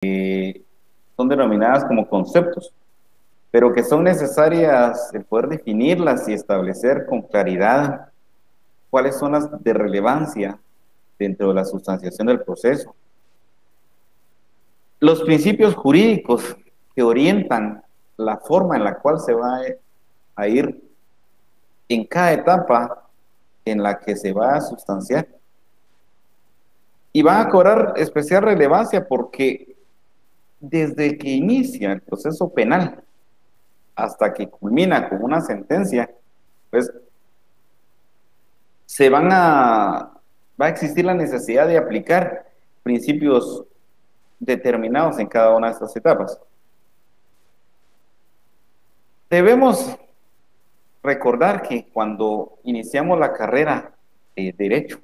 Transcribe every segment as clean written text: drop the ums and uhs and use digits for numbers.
son denominadas como conceptos, pero que son necesarias el poder definirlas y establecer con claridad cuáles son las de relevancia dentro de la sustanciación del proceso. Los principios jurídicos que orientan la forma en la cual se va a ir en cada etapa en la que se va a sustanciar. Y van a cobrar especial relevancia porque desde que inicia el proceso penal hasta que culmina con una sentencia, pues va a existir la necesidad de aplicar principios determinados en cada una de estas etapas. Debemos recordar que cuando iniciamos la carrera de Derecho,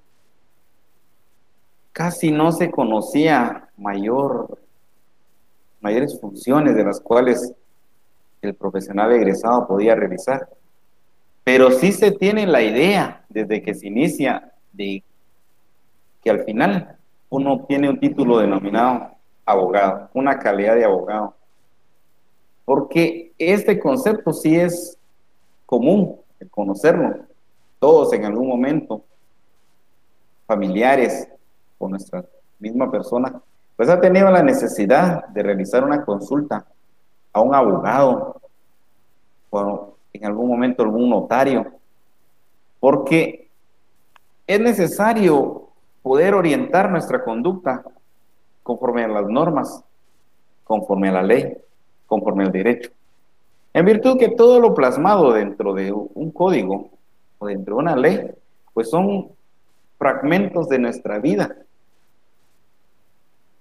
casi no se conocía mayores funciones de las cuales el profesional egresado podía realizar. Pero sí se tiene la idea desde que se inicia de que al final uno obtiene un título denominado abogado, una calidad de abogado. Porque este concepto sí es común el conocerlo. Todos en algún momento, familiares o nuestra misma persona, pues ha tenido la necesidad de realizar una consulta a un abogado o en algún momento algún notario, porque es necesario poder orientar nuestra conducta conforme a las normas, conforme a la ley, conforme al derecho. En virtud que todo lo plasmado dentro de un código o dentro de una ley, pues son fragmentos de nuestra vida,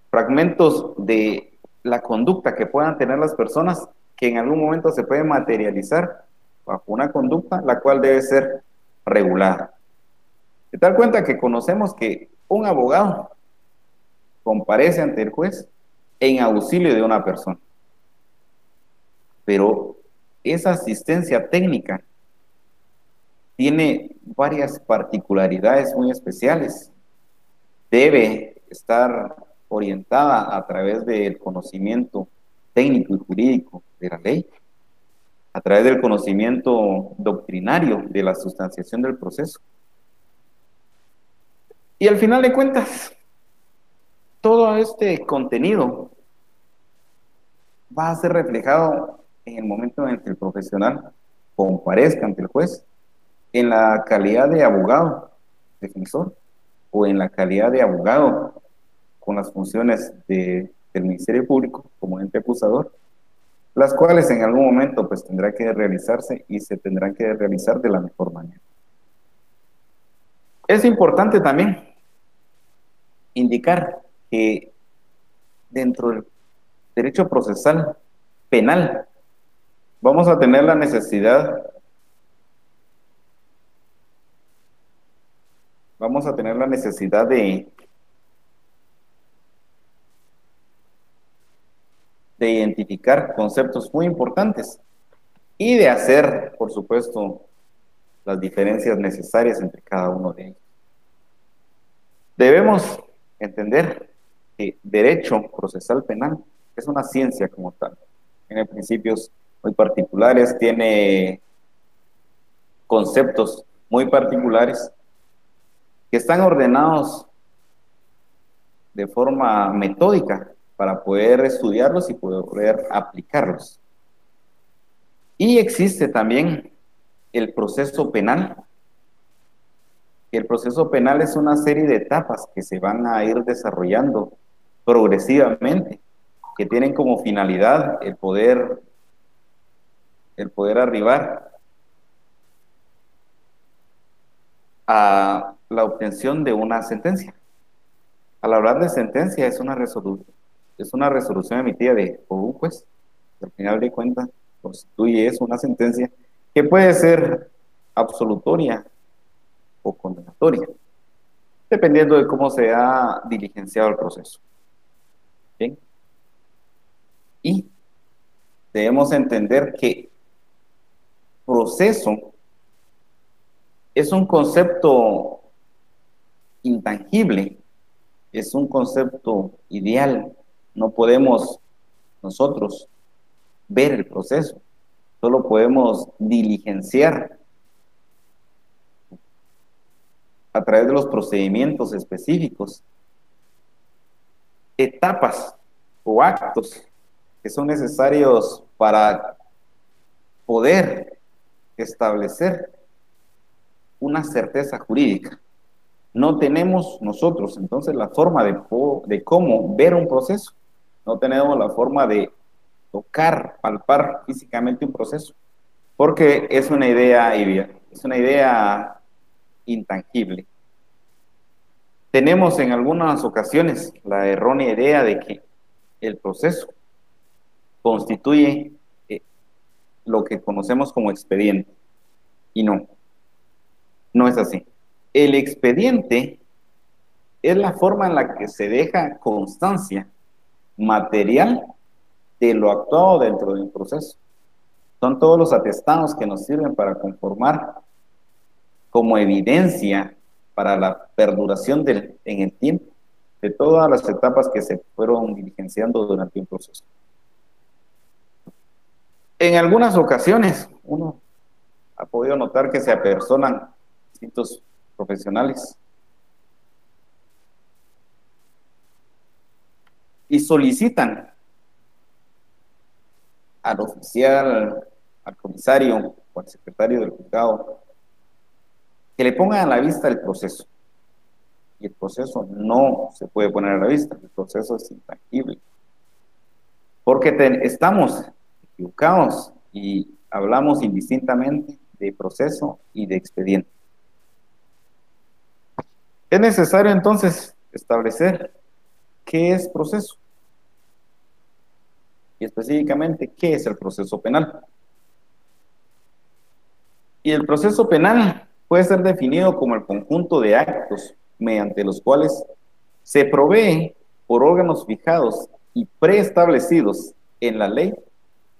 fragmentos de la conducta que puedan tener las personas que en algún momento se puede materializar bajo una conducta la cual debe ser regulada. De tal cuenta que conocemos que un abogado comparece ante el juez en auxilio de una persona, pero esa asistencia técnica tiene varias particularidades muy especiales. Debe estar orientada a través del conocimiento técnico y jurídico de la ley, a través del conocimiento doctrinario de la sustanciación del proceso. Y al final de cuentas, todo este contenido va a ser reflejado en el momento en que el profesional comparezca ante el juez en la calidad de abogado defensor o en la calidad de abogado con las funciones del Ministerio Público como ente acusador, las cuales en algún momento pues tendrá que realizarse y se tendrán que realizar de la mejor manera. Es importante también indicar que dentro del derecho procesal penal vamos a tener la necesidad de identificar conceptos muy importantes y de hacer, por supuesto, las diferencias necesarias entre cada uno de ellos. Debemos entender que derecho procesal penal es una ciencia como tal. Tiene principios muy particulares, tiene conceptos muy particulares que están ordenados de forma metódica para poder estudiarlos y poder aplicarlos. Y existe también el proceso penal. El proceso penal es una serie de etapas que se van a ir desarrollando progresivamente, que tienen como finalidad el poder arribar a la obtención de una sentencia. Al hablar de sentencia es una resolución emitida por un juez, que al final de cuentas constituye eso una sentencia que puede ser absolutoria o condenatoria, dependiendo de cómo se ha diligenciado el proceso. ¿Bien? Y debemos entender que proceso es un concepto intangible, es un concepto ideal, no podemos nosotros ver el proceso, solo podemos diligenciar a través de los procedimientos específicos, etapas o actos que son necesarios para poder establecer una certeza jurídica. No tenemos nosotros entonces la forma de cómo ver un proceso, no tenemos la forma de tocar, palpar físicamente un proceso, porque es una idea idea, es una idea intangible. Tenemos en algunas ocasiones la errónea idea de que el proceso constituye lo que conocemos como expediente, y no, no es así. El expediente es la forma en la que se deja constancia material de lo actuado dentro del proceso. Son todos los atestados que nos sirven para conformar como evidencia para la perduración en el tiempo de todas las etapas que se fueron diligenciando durante un proceso. En algunas ocasiones, uno ha podido notar que se apersonan distintos profesionales y solicitan al oficial, al comisario o al secretario del juzgado que le pongan a la vista el proceso. Y el proceso no se puede poner a la vista, el proceso es intangible. Porque estamos equivocados y hablamos indistintamente de proceso y de expediente. Es necesario entonces establecer qué es proceso y específicamente qué es el proceso penal. Y el proceso penal puede ser definido como el conjunto de actos mediante los cuales se provee por órganos fijados y preestablecidos en la ley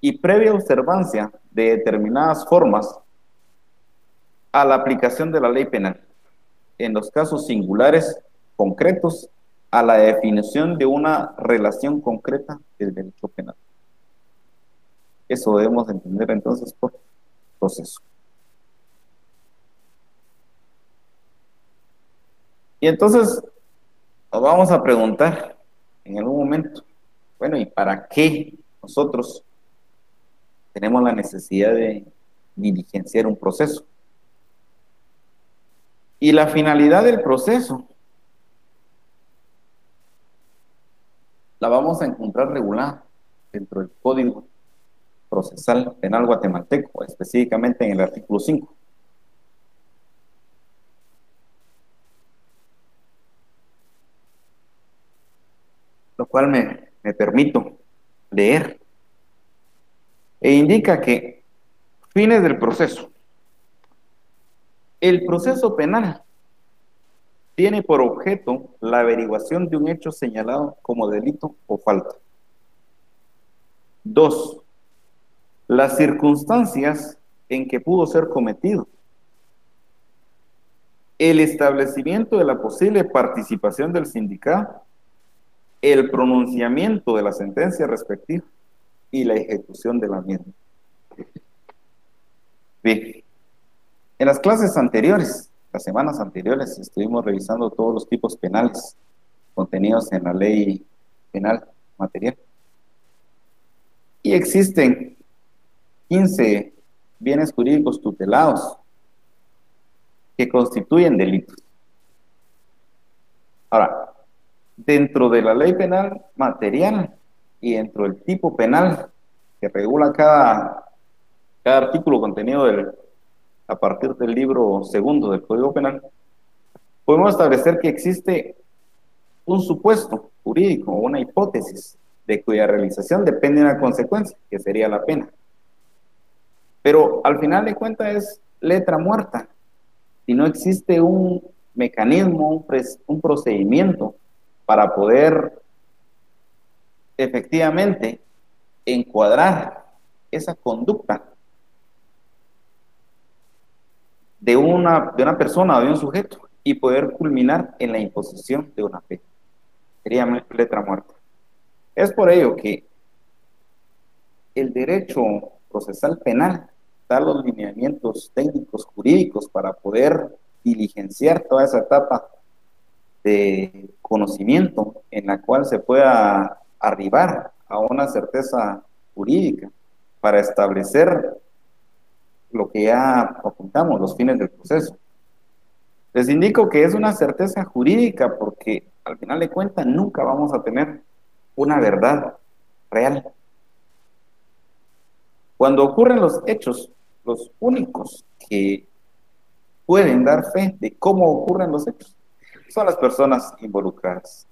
y previa observancia de determinadas formas a la aplicación de la ley penal, en los casos singulares concretos, a la definición de una relación concreta del derecho penal. Eso debemos entender entonces por proceso. Y entonces nos vamos a preguntar en algún momento, bueno, ¿y para qué nosotros tenemos la necesidad de diligenciar un proceso? Y la finalidad del proceso la vamos a encontrar regulada dentro del Código Procesal Penal Guatemalteco, específicamente en el artículo 5. Lo cual me permito leer. E indica que fines del proceso. El proceso penal tiene por objeto la averiguación de un hecho señalado como delito o falta. 2. Las circunstancias en que pudo ser cometido. El establecimiento de la posible participación del sindicado, el pronunciamiento de la sentencia respectiva y la ejecución de la misma. Bien, en las clases anteriores, las semanas anteriores, estuvimos revisando todos los tipos penales contenidos en la ley penal material. Y existen 15 bienes jurídicos tutelados que constituyen delitos. Ahora, dentro de la ley penal material y dentro del tipo penal que regula cada artículo contenido a partir del libro segundo del Código Penal, podemos establecer que existe un supuesto jurídico o una hipótesis de cuya realización depende de una consecuencia, que sería la pena. Pero al final de cuentas es letra muerta. Si no existe un mecanismo, un procedimiento para poder efectivamente encuadrar esa conducta de una persona o de un sujeto y poder culminar en la imposición de una pena. Sería letra muerta. Es por ello que el derecho procesal penal da los lineamientos técnicos jurídicos para poder diligenciar toda esa etapa de conocimiento en la cual se pueda arribar a una certeza jurídica para establecer lo que ya apuntamos, los fines del proceso. Les indico que es una certeza jurídica porque al final de cuentas nunca vamos a tener una verdad real. Cuando ocurren los hechos, los únicos que pueden dar fe de cómo ocurren los hechos son las personas involucradas.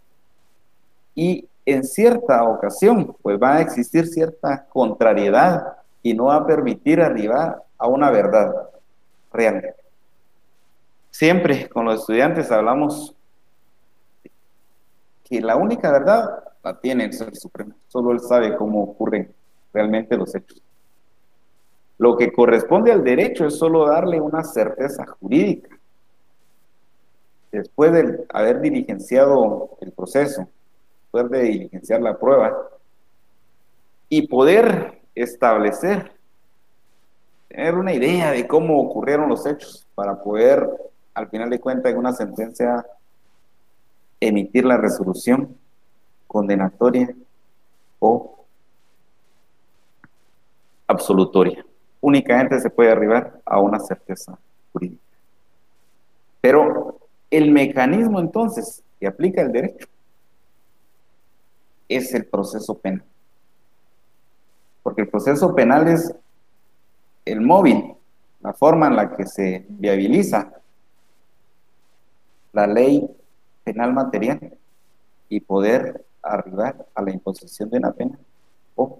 Y en cierta ocasión, pues va a existir cierta contrariedad y no va a permitir arribar a una verdad real. Siempre con los estudiantes hablamos que la única verdad la tiene el Ser Supremo. Solo Él sabe cómo ocurren realmente los hechos. Lo que corresponde al derecho es solo darle una certeza jurídica. Después de haber diligenciado el proceso, después de diligenciar la prueba y poder establecer, tener una idea de cómo ocurrieron los hechos para poder, al final de cuentas, en una sentencia, emitir la resolución condenatoria o absolutoria. Únicamente se puede arribar a una certeza jurídica. Pero el mecanismo entonces que aplica el derecho es el proceso penal. Porque el proceso penal es el móvil, la forma en la que se viabiliza la ley penal material y poder arribar a la imposición de una pena o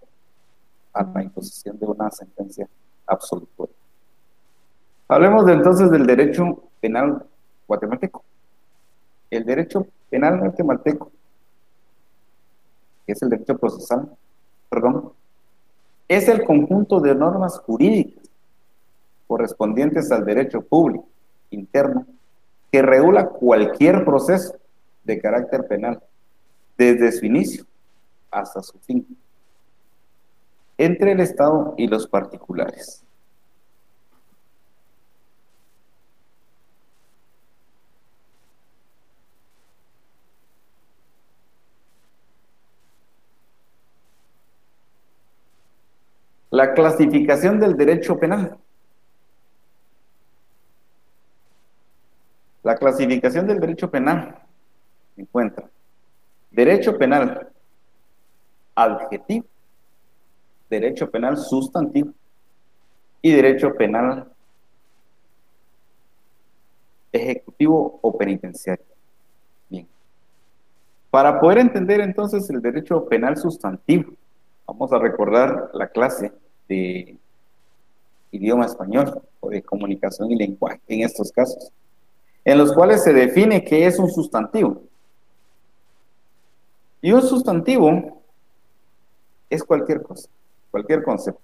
a la imposición de una sentencia absolutoria. Hablemos entonces del derecho penal guatemalteco. El derecho penal guatemalteco, que es el derecho procesal, perdón, es el conjunto de normas jurídicas correspondientes al derecho público interno que regula cualquier proceso de carácter penal, desde su inicio hasta su fin, entre el Estado y los particulares. La clasificación del derecho penal. La clasificación del derecho penal encuentra derecho penal adjetivo, derecho penal sustantivo y derecho penal ejecutivo o penitenciario. Bien. Para poder entender entonces el derecho penal sustantivo, vamos a recordar la clase de idioma español o de comunicación y lenguaje en estos casos, en los cuales se define qué es un sustantivo. Y un sustantivo es cualquier cosa, cualquier concepto.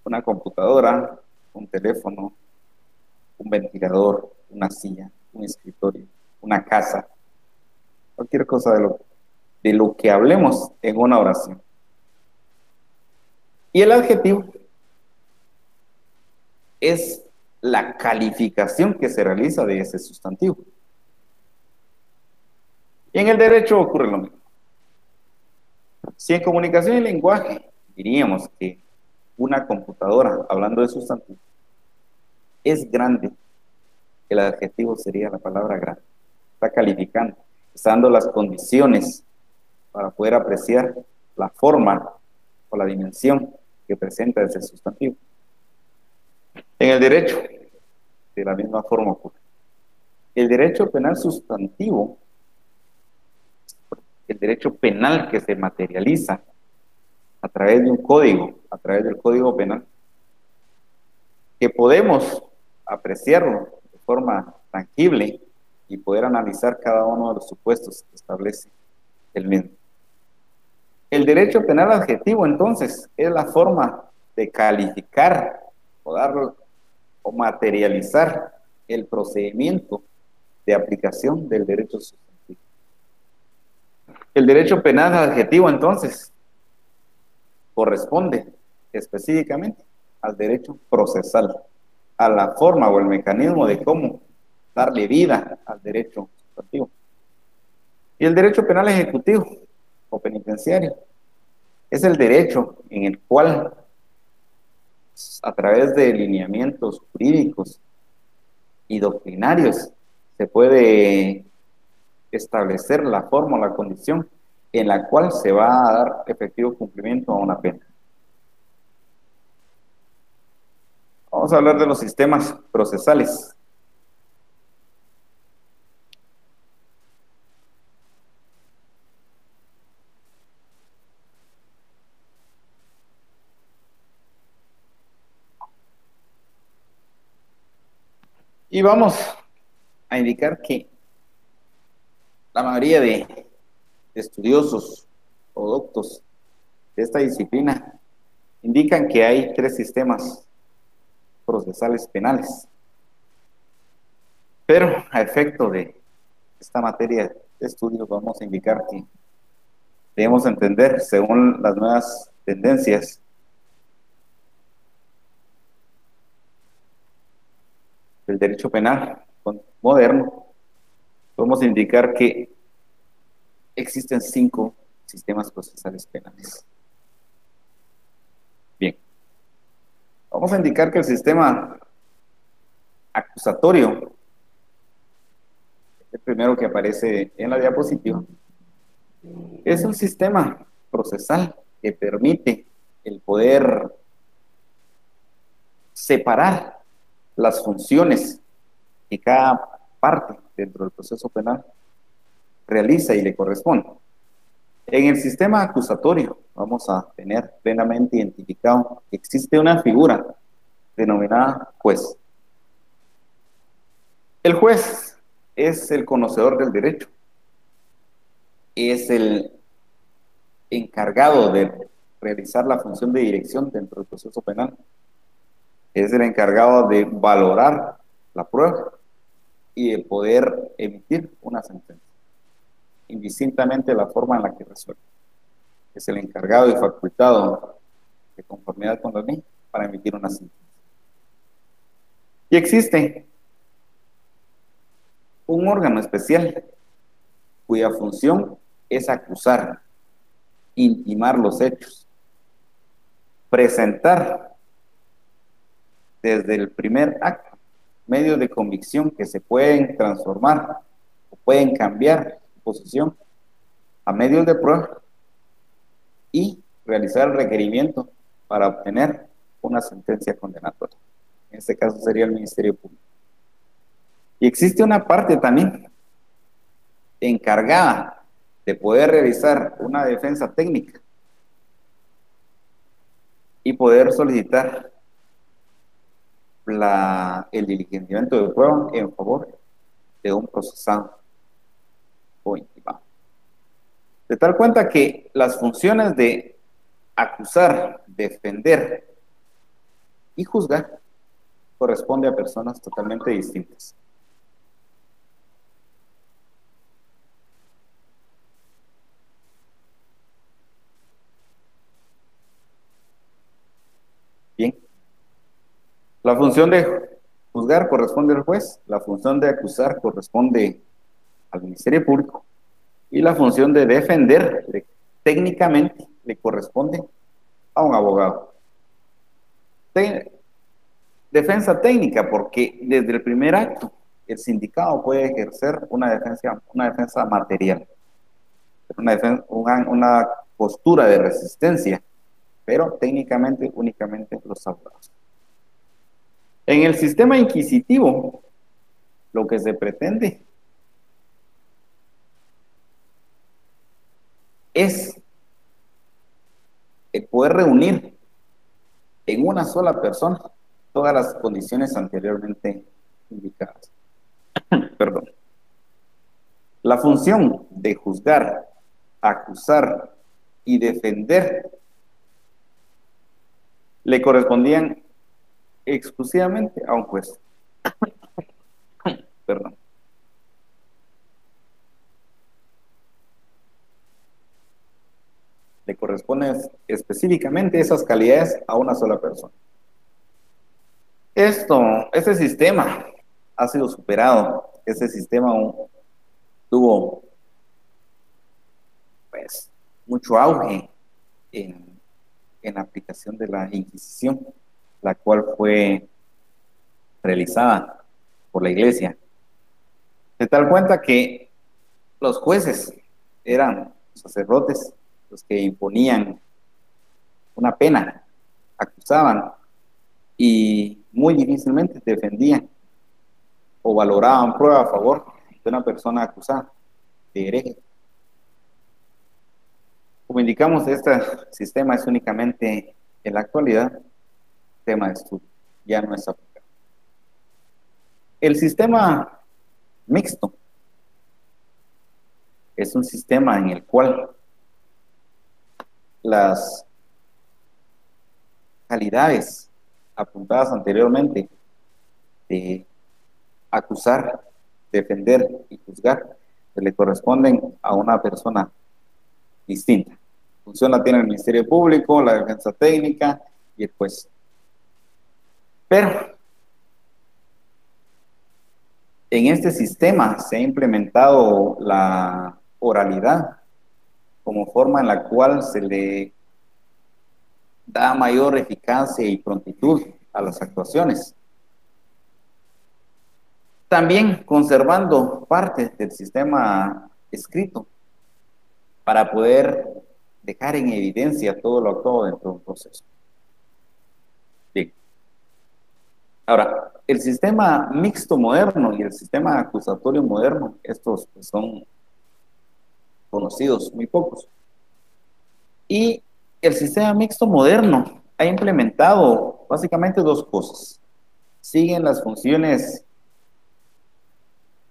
Una computadora, un teléfono, un ventilador, una silla, un escritorio, una casa, cualquier cosa de lo que hablemos en una oración. Y el adjetivo es la calificación que se realiza de ese sustantivo. Y en el derecho ocurre lo mismo. Si en comunicación y lenguaje diríamos que una computadora, hablando de sustantivo, es grande, el adjetivo sería la palabra grande. Está calificando, está dando las condiciones para poder apreciar la forma o la dimensión que presenta ese sustantivo. En el derecho, de la misma forma ocurre. El derecho penal sustantivo, el derecho penal que se materializa a través de un código, a través del Código Penal, que podemos apreciarlo de forma tangible y poder analizar cada uno de los supuestos que establece el mismo. El derecho penal adjetivo, entonces, es la forma de calificar o dar o materializar el procedimiento de aplicación del derecho sustantivo. El derecho penal adjetivo, entonces, corresponde específicamente al derecho procesal, a la forma o el mecanismo de cómo darle vida al derecho sustantivo. Y el derecho penal ejecutivo o penitenciario es el derecho en el cual, a través de lineamientos jurídicos y doctrinarios, se puede establecer la forma o la condición en la cual se va a dar efectivo cumplimiento a una pena. Vamos a hablar de los sistemas procesales. Y vamos a indicar que la mayoría de estudiosos o doctos de esta disciplina indican que hay tres sistemas procesales penales. Pero a efecto de esta materia de estudio vamos a indicar que debemos entender, según las nuevas tendencias del derecho penal moderno, podemos indicar que existen 5 sistemas procesales penales. Bien, vamos a indicar que el sistema acusatorio, el primero que aparece en la diapositiva, es un sistema procesal que permite el poder separar las funciones que cada parte dentro del proceso penal realiza y le corresponde. En el sistema acusatorio vamos a tener plenamente identificado que existe una figura denominada juez. El juez es el conocedor del derecho, es el encargado de realizar la función de dirección dentro del proceso penal, es el encargado de valorar la prueba y de poder emitir una sentencia, indistintamente de la forma en la que resuelve. Es el encargado y facultado de conformidad con la ley para emitir una sentencia. Y existe un órgano especial cuya función es acusar, intimar los hechos, presentar desde el primer acto medios de convicción que se pueden transformar o pueden cambiar su posición a medios de prueba y realizar el requerimiento para obtener una sentencia condenatoria. En este caso sería el Ministerio Público. Y existe una parte también encargada de poder realizar una defensa técnica y poder solicitar el diligenciamiento de prueba en favor de un procesado o intimado. De tal cuenta que las funciones de acusar, defender y juzgar corresponde a personas totalmente distintas. Bien, la función de juzgar corresponde al juez, la función de acusar corresponde al Ministerio Público y la función de defender técnicamente le corresponde a un abogado. Defensa técnica, porque desde el primer acto el sindicado puede ejercer una defensa material, una postura de resistencia, pero técnicamente únicamente los abogados. En el sistema inquisitivo, lo que se pretende es el poder reunir en una sola persona todas las condiciones anteriormente indicadas. Perdón. La función de juzgar, acusar y defender le correspondían exclusivamente a un juez. Perdón. le corresponden específicamente esas calidades a una sola persona. Este sistema ha sido superado. Este sistema tuvo, pues, mucho auge en la aplicación de la Inquisición, la cual fue realizada por la Iglesia. De tal cuenta que los jueces eran sacerdotes los que imponían una pena, acusaban y muy difícilmente defendían o valoraban prueba a favor de una persona acusada de hereje. Como indicamos, este sistema es únicamente en la actualidad tema de estudio, ya no es aplicable. El sistema mixto es un sistema en el cual las calidades apuntadas anteriormente de acusar, defender y juzgar se le corresponden a una persona distinta. Función la tiene el Ministerio Público, la Defensa Técnica y el juez. Pero en este sistema se ha implementado la oralidad como forma en la cual se le da mayor eficacia y prontitud a las actuaciones. También conservando parte del sistema escrito para poder dejar en evidencia todo lo actuado dentro de un proceso. Bien. Ahora, el sistema mixto moderno y el sistema acusatorio moderno, estos pues, son conocidos, muy pocos. Y el sistema mixto moderno ha implementado básicamente dos cosas. Siguen las funciones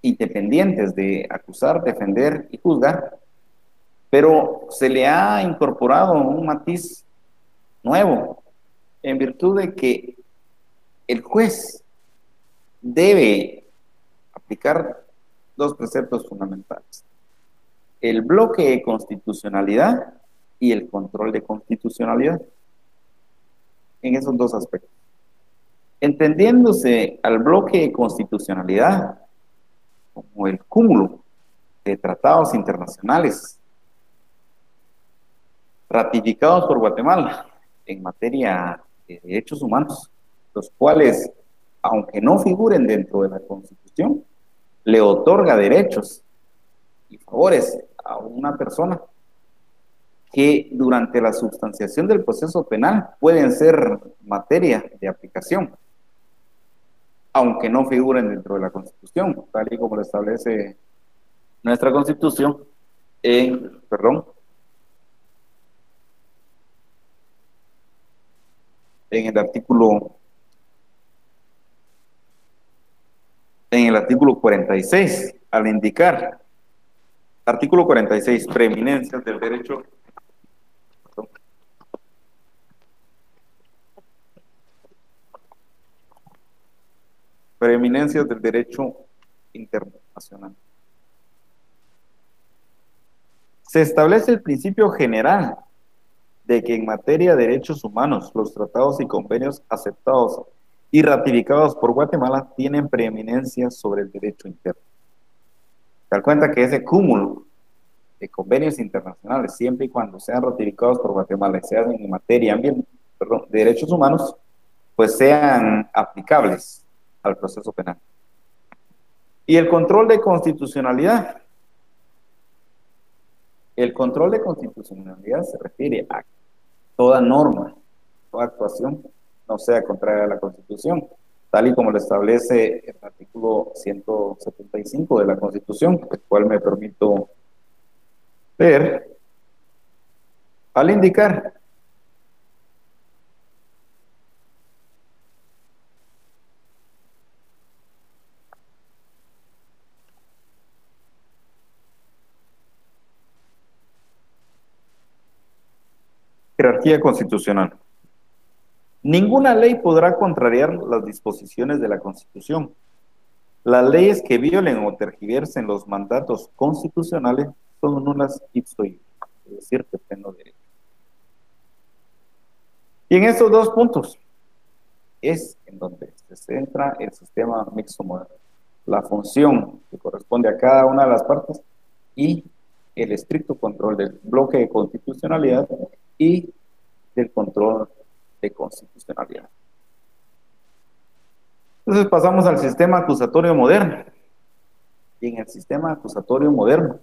independientes de acusar, defender y juzgar, pero se le ha incorporado un matiz nuevo en virtud de que el juez debe aplicar dos preceptos fundamentales: el bloque de constitucionalidad y el control de constitucionalidad. En esos dos aspectos, entendiéndose al bloque de constitucionalidad como el cúmulo de tratados internacionales ratificados por Guatemala en materia de derechos humanos, los cuales, aunque no figuren dentro de la Constitución, le otorga derechos y favores a una persona que durante la sustanciación del proceso penal pueden ser materia de aplicación, aunque no figuren dentro de la Constitución, tal y como lo establece nuestra Constitución en el artículo 46, al indicar, artículo 46, preeminencias del derecho, preeminencias del derecho internacional. Se establece el principio general de que en materia de derechos humanos, los tratados y convenios aceptados y ratificados por Guatemala tienen preeminencia sobre el derecho interno. Se da cuenta que ese cúmulo de convenios internacionales, siempre y cuando sean ratificados por Guatemala y sean en materia de derechos humanos, pues sean aplicables al proceso penal. Y el control de constitucionalidad. El control de constitucionalidad se refiere a toda norma, toda actuación no sea contraria a la Constitución, tal y como lo establece el artículo 175 de la Constitución, el cual me permito leer, al indicar jerarquía constitucional. Ninguna ley podrá contrariar las disposiciones de la Constitución. Las leyes que violen o tergiversen los mandatos constitucionales son nulas ipso iudice, es decir, de pleno derecho. Y en estos dos puntos es en donde se centra el sistema mixto moderno. La función que corresponde a cada una de las partes y el estricto control del bloque de constitucionalidad y del control de constitucionalidad. Entonces pasamos al sistema acusatorio moderno. Y en el sistema acusatorio moderno,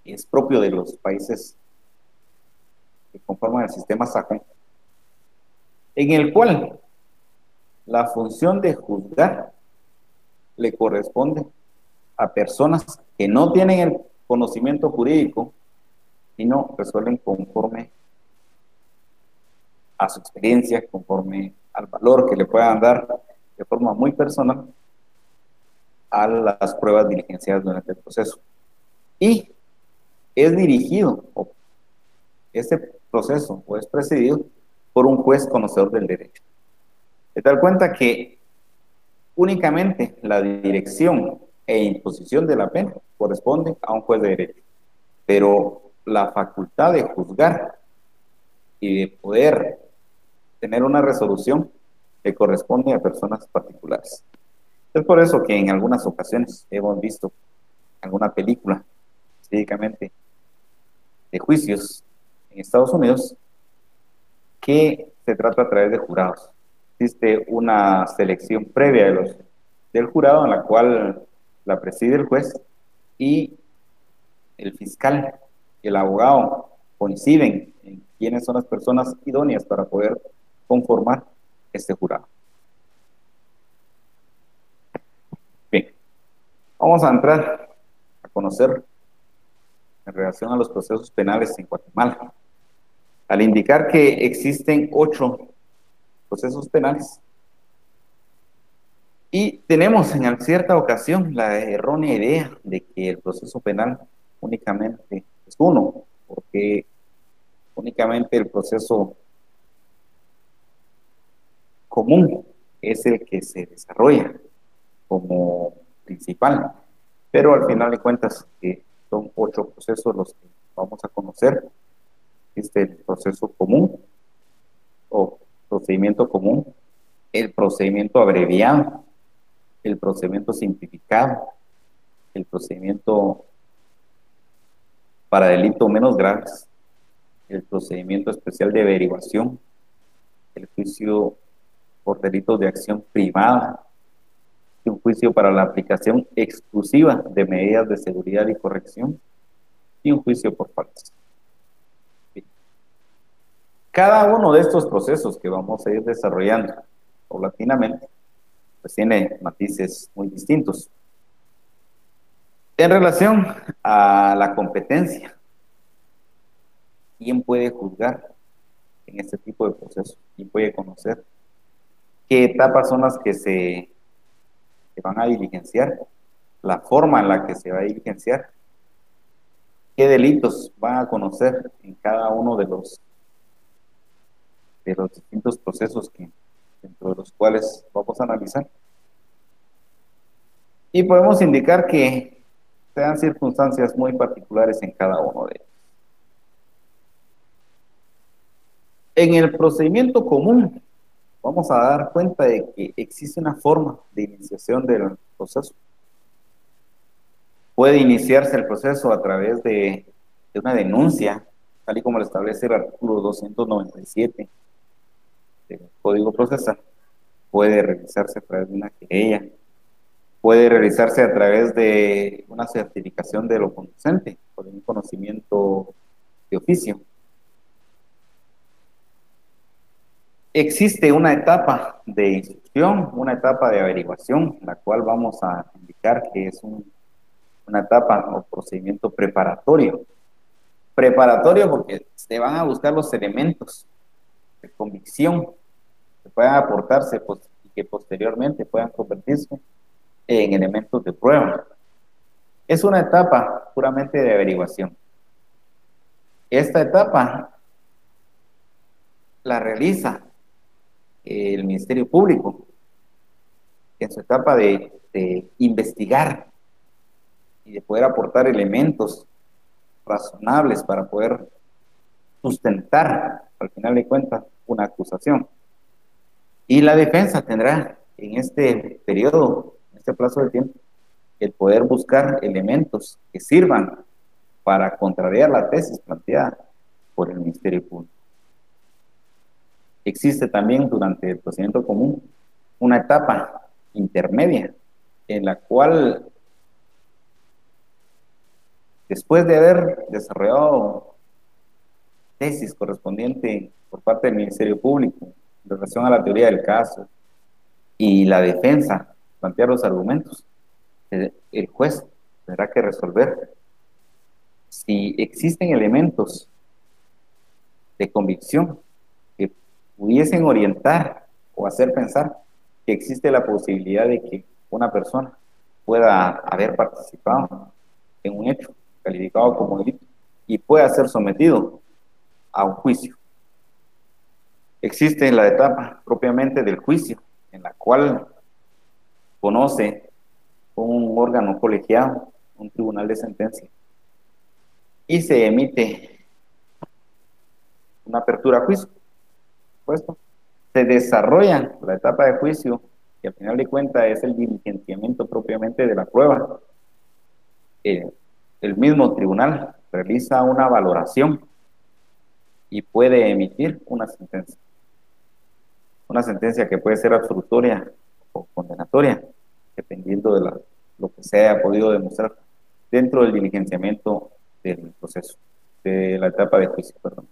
es propio de los países que conforman el sistema sajón, en el cual la función de juzgar le corresponde a personas que no tienen el conocimiento jurídico, sino resuelven conforme a su experiencia, conforme al valor que le puedan dar de forma muy personal a las pruebas diligenciadas durante el proceso. Y es dirigido, o este proceso, o es presidido por un juez conocedor del derecho. De tal cuenta que únicamente la dirección e imposición de la pena corresponde a un juez de derecho, pero la facultad de juzgar y de poder tener una resolución le corresponde a personas particulares. Es por eso que en algunas ocasiones hemos visto alguna película, específicamente de juicios en Estados Unidos, que se trata a través de jurados. Existe una selección previa del jurado en la cual la preside el juez y el fiscal y el abogado coinciden en quiénes son las personas idóneas para poder conformar este jurado. Bien, vamos a entrar a conocer en relación a los procesos penales en Guatemala. Al indicar que existen 8 procesos penales, y tenemos en cierta ocasión la errónea idea de que el proceso penal únicamente es uno, porque únicamente el proceso común es el que se desarrolla como principal, pero al final de cuentas que son 8 procesos los que vamos a conocer. Existe el proceso común o procedimiento común, el procedimiento abreviado, el procedimiento simplificado, el procedimiento para delitos menos graves, el procedimiento especial de averiguación, el juicio por delitos de acción privada, un juicio para la aplicación exclusiva de medidas de seguridad y corrección, y un juicio por faltas. Cada uno de estos procesos que vamos a ir desarrollando paulatinamente, pues tiene matices muy distintos. En relación a la competencia, ¿quién puede juzgar en este tipo de procesos? ¿Quién puede conocer qué etapas son las que se van a diligenciar? La forma en la que se va a diligenciar. ¿Qué delitos van a conocer en cada uno de los distintos procesos dentro de los cuales vamos a analizar? Y podemos indicar que sean circunstancias muy particulares en cada uno de ellos. En el procedimiento común, vamos a dar cuenta de que existe una forma de iniciación del proceso. Puede iniciarse el proceso a través de una denuncia, tal y como lo establece el artículo 297 del Código Procesal. Puede realizarse a través de una querella, puede realizarse a través de una certificación de lo conducente, por un conocimiento de oficio. Existe una etapa de instrucción, una etapa de averiguación, la cual vamos a indicar que es una etapa o procedimiento preparatorio. Preparatorio porque se van a buscar los elementos de convicción que puedan aportarse y que posteriormente puedan convertirse en elementos de prueba. Es una etapa puramente de averiguación. Esta etapa la realiza el Ministerio Público en su etapa de investigar y de poder aportar elementos razonables para poder sustentar, al final de cuentas, una acusación. Y la defensa tendrá en este periodo, en este plazo de tiempo, el poder buscar elementos que sirvan para contrariar la tesis planteada por el Ministerio Público. Existe también durante el procedimiento común una etapa intermedia en la cual, después de haber desarrollado tesis correspondiente por parte del Ministerio Público en relación a la teoría del caso y la defensa plantear los argumentos, el juez tendrá que resolver si existen elementos de convicción que pudiesen orientar o hacer pensar que existe la posibilidad de que una persona pueda haber participado en un hecho calificado como delito y pueda ser sometido a un juicio. Existe la etapa propiamente del juicio, en la cual conoce un órgano colegiado, un tribunal de sentencia, y se emite una apertura a juicio. Puesto, se desarrolla la etapa de juicio, que al final de cuentas es el diligenciamiento propiamente de la prueba. El mismo tribunal realiza una valoración y puede emitir una sentencia. Una sentencia que puede ser absolutoria o condenatoria, dependiendo de lo que se haya podido demostrar dentro del diligenciamiento del proceso, de la etapa de juicio, perdón.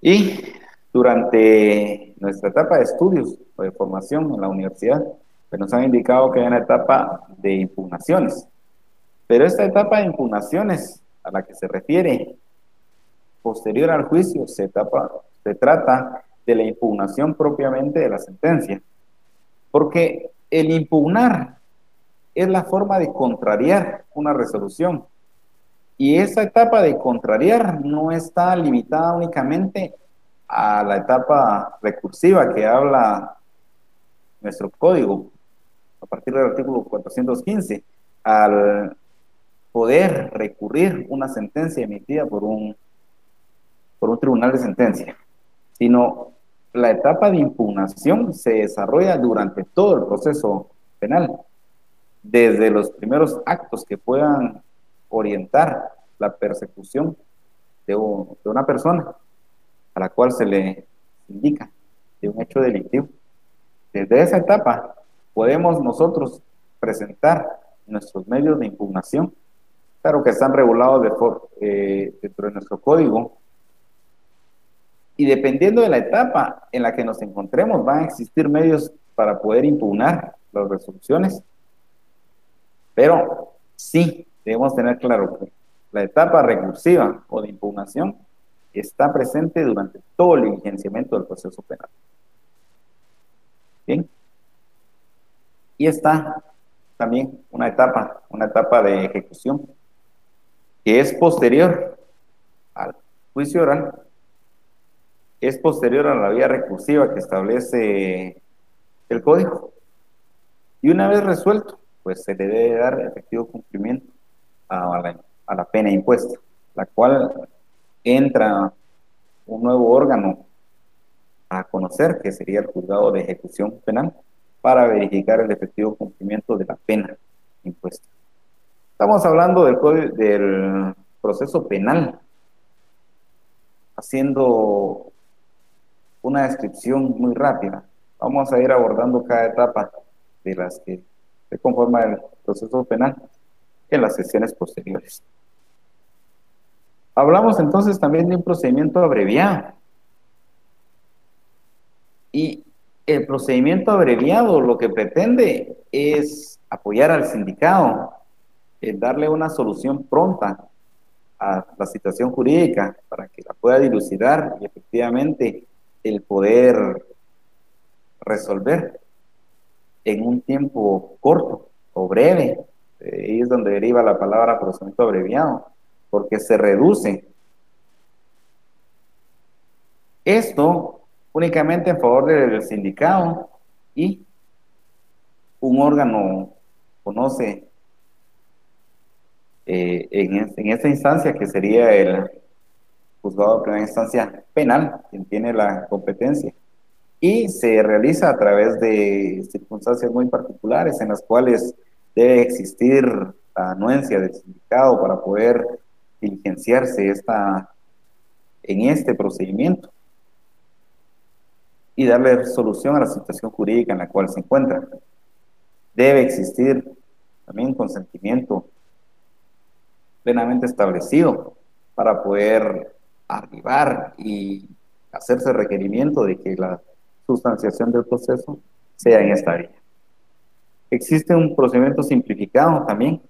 Y durante nuestra etapa de estudios o de formación en la universidad, pues nos han indicado que hay una etapa de impugnaciones. Pero esta etapa de impugnaciones a la que se refiere posterior al juicio se trata de la impugnación propiamente de la sentencia. Porque el impugnar es la forma de contrariar una resolución. Y esa etapa de contrariar no está limitada únicamente a la etapa recursiva que habla nuestro código, a partir del artículo 415, al poder recurrir una sentencia emitida por un tribunal de sentencia, sino la etapa de impugnación se desarrolla durante todo el proceso penal, desde los primeros actos que puedan orientar la persecución de una persona a la cual se le indica de un hecho delictivo. Desde esa etapa podemos nosotros presentar nuestros medios de impugnación, claro que están regulados dentro de nuestro código, y dependiendo de la etapa en la que nos encontremos van a existir medios para poder impugnar las resoluciones, pero sí debemos tener claro que la etapa recursiva o de impugnación está presente durante todo el diligenciamiento del proceso penal. Bien. Y está también una etapa de ejecución, que es posterior al juicio oral, es posterior a la vía recursiva que establece el código. Y una vez resuelto, pues se le debe dar efectivo cumplimiento a la pena impuesta, la cual entra un nuevo órgano a conocer, que sería el juzgado de ejecución penal, para verificar el efectivo cumplimiento de la pena impuesta. Estamos hablando del proceso penal, haciendo una descripción muy rápida. Vamos a ir abordando cada etapa de las que se conforma el proceso penal en las sesiones posteriores. Hablamos entonces también de un procedimiento abreviado. Y el procedimiento abreviado lo que pretende es apoyar al sindicado, darle una solución pronta a la situación jurídica para que la pueda dilucidar y efectivamente el poder resolver en un tiempo corto o breve. Ahí es donde deriva la palabra procedimiento abreviado, porque se reduce esto únicamente en favor del sindicado, y un órgano conoce en esta instancia, que sería juzgado de primera instancia penal, quien tiene la competencia, y se realiza a través de circunstancias muy particulares en las cuales debe existir la anuencia del sindicado para poder diligenciarse en este procedimiento y darle solución a la situación jurídica en la cual se encuentra. Debe existir también consentimiento plenamente establecido para poder arribar y hacerse requerimiento de que la sustanciación del proceso sea en esta vía. Existe un procedimiento simplificado también,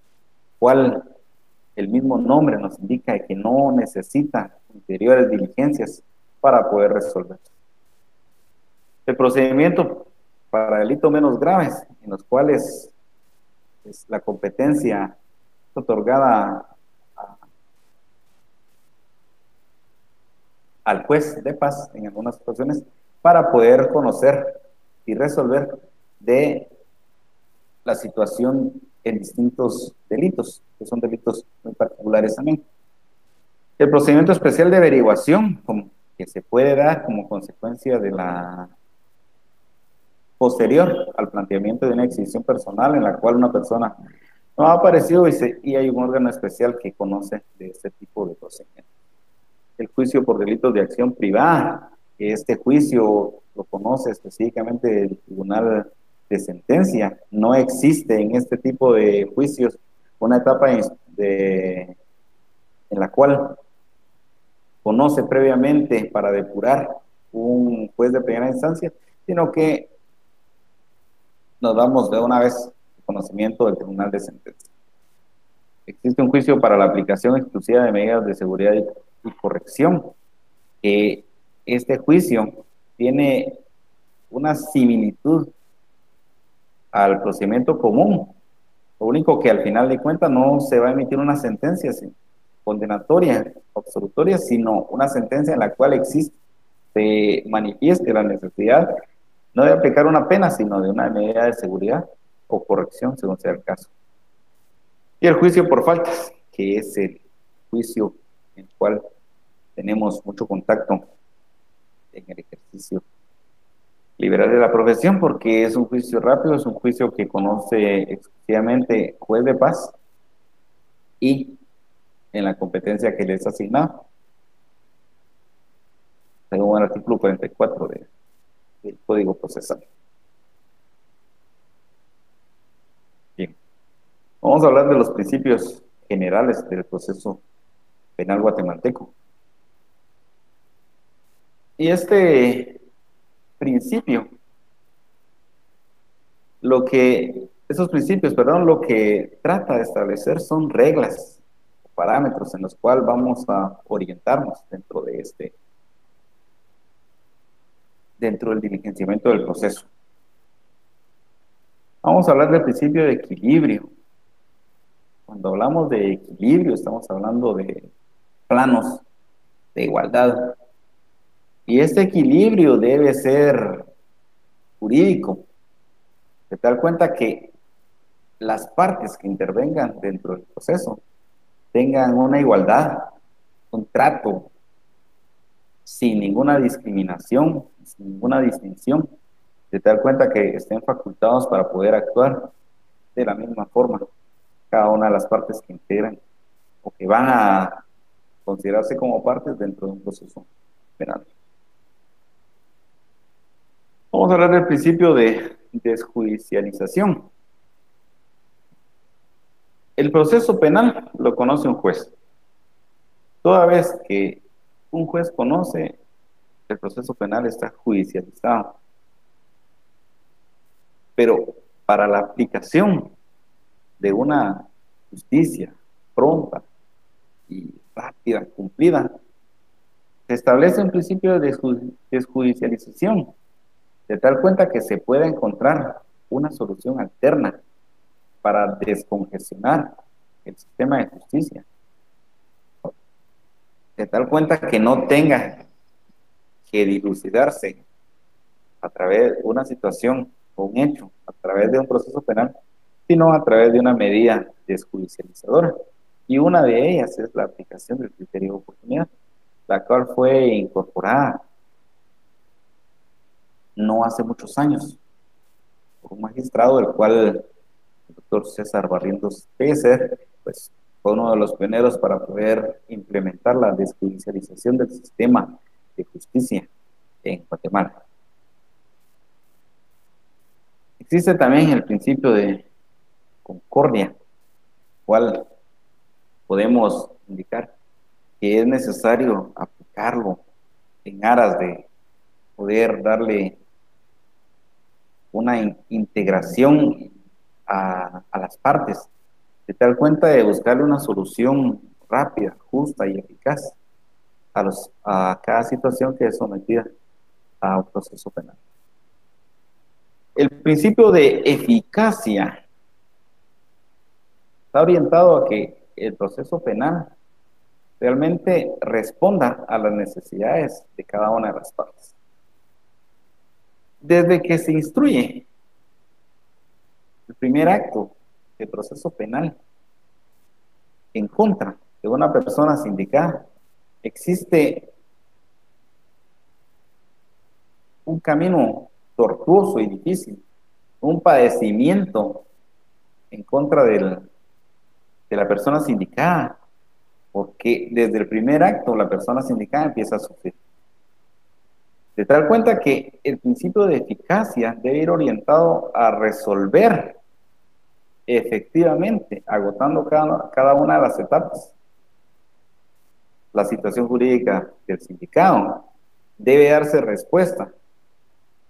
cual el mismo nombre nos indica que no necesita ulteriores diligencias para poder resolver. El procedimiento para delitos menos graves, en los cuales la competencia es otorgada al juez de paz en algunas situaciones para poder conocer y resolver de la situación en distintos delitos, que son delitos muy particulares también. El procedimiento especial de averiguación, que se puede dar como consecuencia de la posterior al planteamiento de una exhibición personal en la cual una persona no ha aparecido y hay un órgano especial que conoce de este tipo de procedimientos. El juicio por delitos de acción privada, que este juicio lo conoce específicamente el Tribunal de Sentencia. No existe en este tipo de juicios una etapa en la cual conoce previamente para depurar un juez de primera instancia, sino que nos damos de una vez conocimiento del Tribunal de Sentencia. Existe un juicio para la aplicación exclusiva de medidas de seguridad y corrección. Este juicio tiene una similitud al procedimiento común. Lo único que al final de cuentas no se va a emitir una sentencia condenatoria, absolutoria, sino una sentencia en la cual se manifieste la necesidad no de aplicar una pena, sino de una medida de seguridad o corrección, según sea el caso. Y el juicio por faltas, que es el juicio en el cual tenemos mucho contacto en el ejercicio liberal de la profesión, porque es un juicio rápido, es un juicio que conoce exclusivamente juez de paz y en la competencia que les asignado, según el artículo 44 del Código Procesal. Bien, vamos a hablar de los principios generales del proceso penal guatemalteco. Y este principio, esos principios, perdón, lo que trata de establecer son reglas, parámetros en los cuales vamos a orientarnos dentro del diligenciamiento del proceso. Vamos a hablar del principio de equilibrio. Cuando hablamos de equilibrio, estamos hablando de planos de igualdad. Y este equilibrio debe ser jurídico, de tal cuenta que las partes que intervengan dentro del proceso tengan una igualdad, un trato, sin ninguna discriminación, sin ninguna distinción, de tal cuenta que estén facultados para poder actuar de la misma forma cada una de las partes que integran o que van a considerarse como partes dentro de un proceso penal. Vamos a hablar del principio de desjudicialización. El proceso penal lo conoce un juez. Toda vez que un juez conoce, el proceso penal está judicializado. Pero para la aplicación de una justicia pronta y rápida, cumplida, se establece un principio de desjudicialización, de tal cuenta que se pueda encontrar una solución alterna para descongestionar el sistema de justicia, de tal cuenta que no tenga que dilucidarse a través de una situación o un hecho, a través de un proceso penal, sino a través de una medida desjudicializadora. Y una de ellas es la aplicación del criterio de oportunidad, la cual fue incorporada no hace muchos años por un magistrado, el cual el doctor César Barrientos Pecer, pues fue uno de los pioneros para poder implementar la desjudicialización del sistema de justicia en Guatemala. Existe también el principio de concordia, cual podemos indicar que es necesario aplicarlo en aras de poder darle una integración a las partes, de tal cuenta de buscarle una solución rápida, justa y eficaz a cada situación que es sometida a un proceso penal. El principio de eficacia está orientado a que el proceso penal realmente responda a las necesidades de cada una de las partes. Desde que se instruye el primer acto del proceso penal en contra de una persona sindicada, existe un camino tortuoso y difícil, un padecimiento en contra de la persona sindicada, porque desde el primer acto la persona sindicada empieza a sufrir. De tal cuenta que el principio de eficacia debe ir orientado a resolver efectivamente, agotando cada una de las etapas, la situación jurídica del sindicado. Debe darse respuesta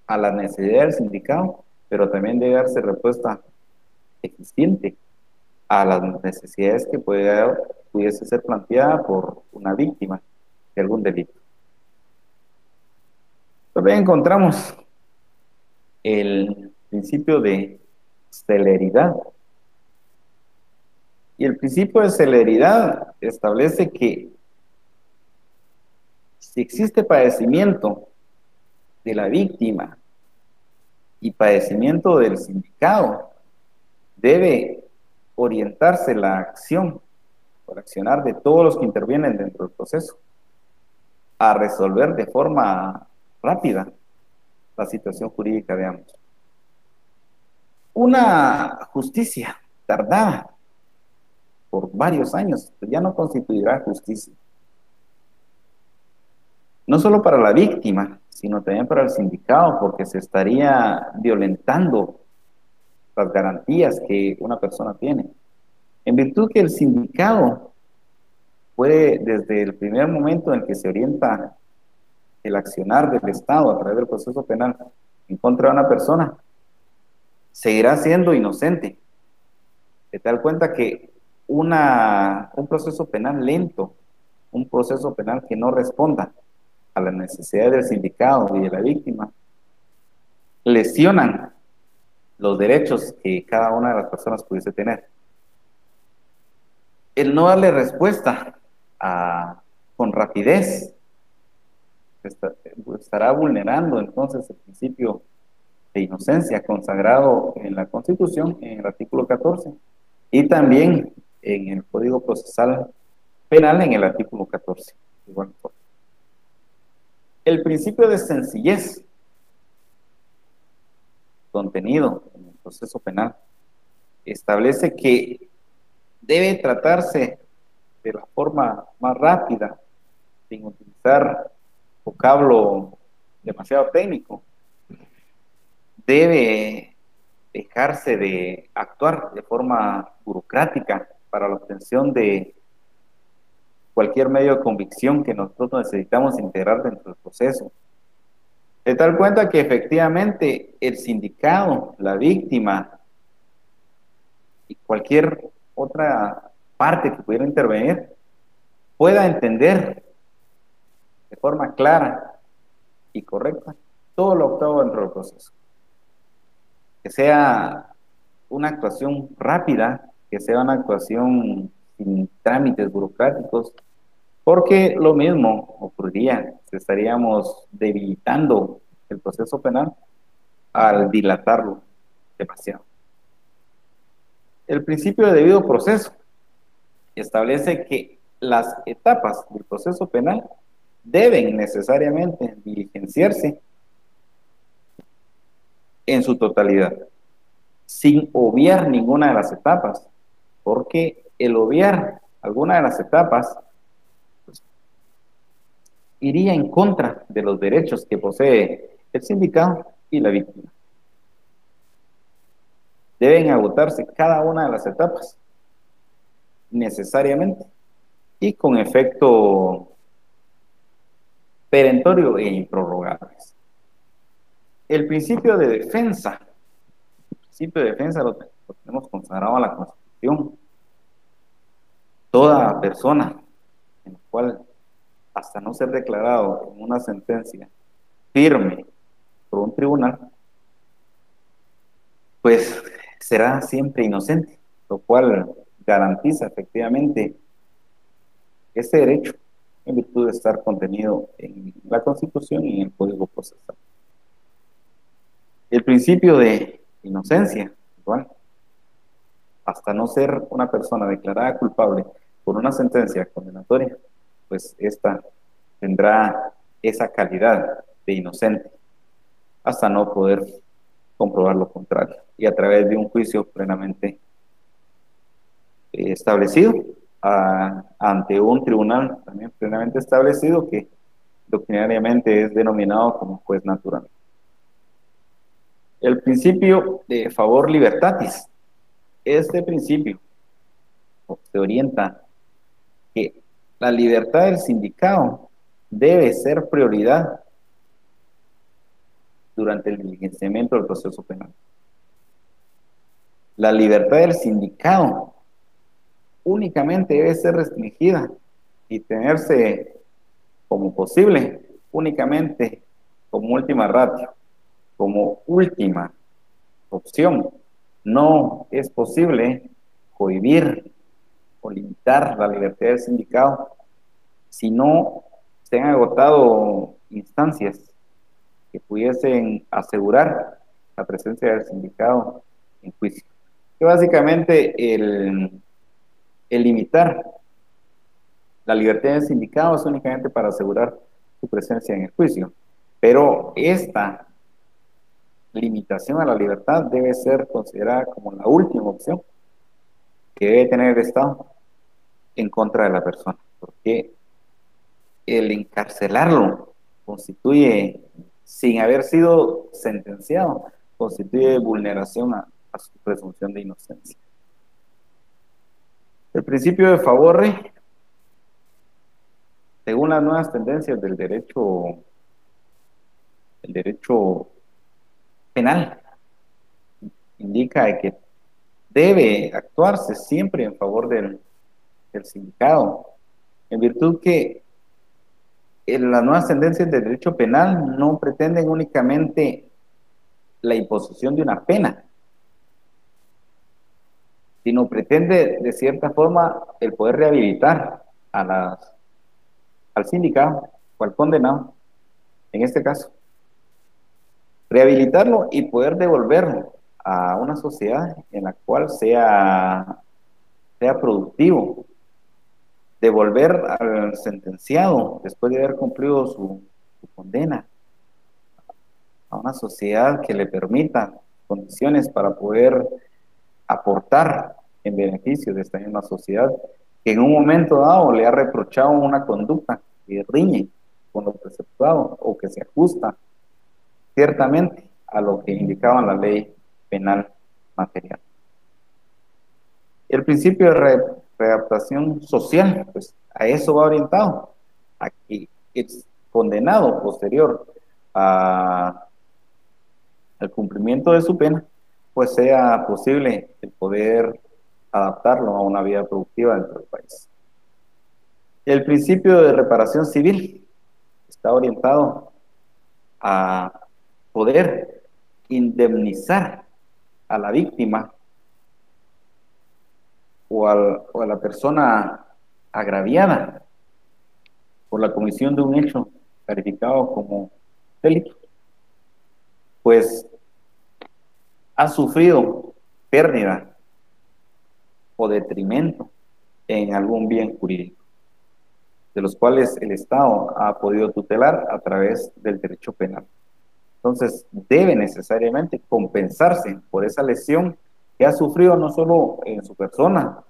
a la necesidad del sindicado, pero también debe darse respuesta eficiente a las necesidades que pudiese ser planteada por una víctima de algún delito. También encontramos el principio de celeridad. Y el principio de celeridad establece que si existe padecimiento de la víctima y padecimiento del sindicado, debe orientarse la acción o el accionar de todos los que intervienen dentro del proceso a resolver de forma rápida la situación jurídica de ambos. Una justicia tardada por varios años ya no constituirá justicia. No solo para la víctima, sino también para el sindicado, porque se estaría violentando las garantías que una persona tiene. En virtud que el sindicado puede, desde el primer momento en que se orienta el accionar del Estado a través del proceso penal en contra de una persona, seguirá siendo inocente, de tal cuenta que un proceso penal lento, un proceso penal que no responda a las necesidades del sindicado y de la víctima, lesionan los derechos que cada una de las personas pudiese tener. El no darle respuesta con rapidez estará vulnerando entonces el principio de inocencia consagrado en la Constitución, en el artículo 14, y también en el Código Procesal Penal, en el artículo 14. Igual forma. El principio de sencillez contenido en el proceso penal establece que debe tratarse de la forma más rápida, sin utilizar vocablo demasiado técnico. Debe dejarse de actuar de forma burocrática para la obtención de cualquier medio de convicción que nosotros necesitamos integrar dentro del proceso. De tal cuenta que efectivamente el sindicado, la víctima y cualquier otra parte que pudiera intervenir pueda entender de forma clara y correcta todo lo octavo dentro del proceso. Que sea una actuación rápida, que sea una actuación sin trámites burocráticos, porque lo mismo ocurriría, estaríamos debilitando el proceso penal al dilatarlo demasiado. El principio de debido proceso establece que las etapas del proceso penal deben necesariamente diligenciarse en su totalidad, sin obviar ninguna de las etapas, porque el obviar alguna de las etapas pues, iría en contra de los derechos que posee el sindicado y la víctima. Deben agotarse cada una de las etapas necesariamente y con efecto perentorio e improrrogables. El principio de defensa, lo tenemos consagrado a la Constitución. Toda persona en la cual, hasta no ser declarado en una sentencia firme por un tribunal, pues será siempre inocente, lo cual garantiza efectivamente este derecho en virtud de estar contenido en la Constitución y en el Código Procesal. El principio de inocencia, igual, hasta no ser una persona declarada culpable por una sentencia condenatoria, pues esta tendrá esa calidad de inocente hasta no poder comprobar lo contrario y a través de un juicio plenamente establecido ante un tribunal también plenamente establecido que doctrinariamente es denominado como juez natural. El principio de favor libertatis. Este principio se orienta que la libertad del sindicado debe ser prioridad durante el diligenciamiento del proceso penal. La libertad del sindicado únicamente debe ser restringida y tenerse como posible únicamente como última ratio, como última opción. No es posible cohibir o limitar la libertad del sindicado si no se han agotado instancias que pudiesen asegurar la presencia del sindicado en juicio. Que básicamente el limitar la libertad del sindicado es únicamente para asegurar su presencia en el juicio, pero esta limitación a la libertad debe ser considerada como la última opción que debe tener el Estado en contra de la persona, porque el encarcelarlo constituye, sin haber sido sentenciado, constituye vulneración a su presunción de inocencia. El principio de favor, según las nuevas tendencias del derecho penal, indica que debe actuarse siempre en favor del sindicado, en virtud que las nuevas tendencias del derecho penal no pretenden únicamente la imposición de una pena, sino pretende de cierta forma el poder rehabilitar al sindicado o al condenado, en este caso, rehabilitarlo y poder devolverlo a una sociedad en la cual sea productivo, devolver al sentenciado después de haber cumplido su condena a una sociedad que le permita condiciones para poder aportar en beneficio de esta misma sociedad que en un momento dado le ha reprochado una conducta que riñe con lo preceptuado o que se ajusta ciertamente a lo que indicaba la ley penal material. El principio de readaptación social, pues a eso va orientado, a que el condenado posterior al cumplimiento de su pena, pues sea posible el poder adaptarlo a una vida productiva dentro del país. El principio de reparación civil está orientado a poder indemnizar a la víctima o a la persona agraviada por la comisión de un hecho calificado como delito, pues ha sufrido pérdida o detrimento en algún bien jurídico. de los cuales el Estado ha podido tutelar a través del derecho penal. Entonces, debe necesariamente compensarse por esa lesión que ha sufrido no solo en su persona,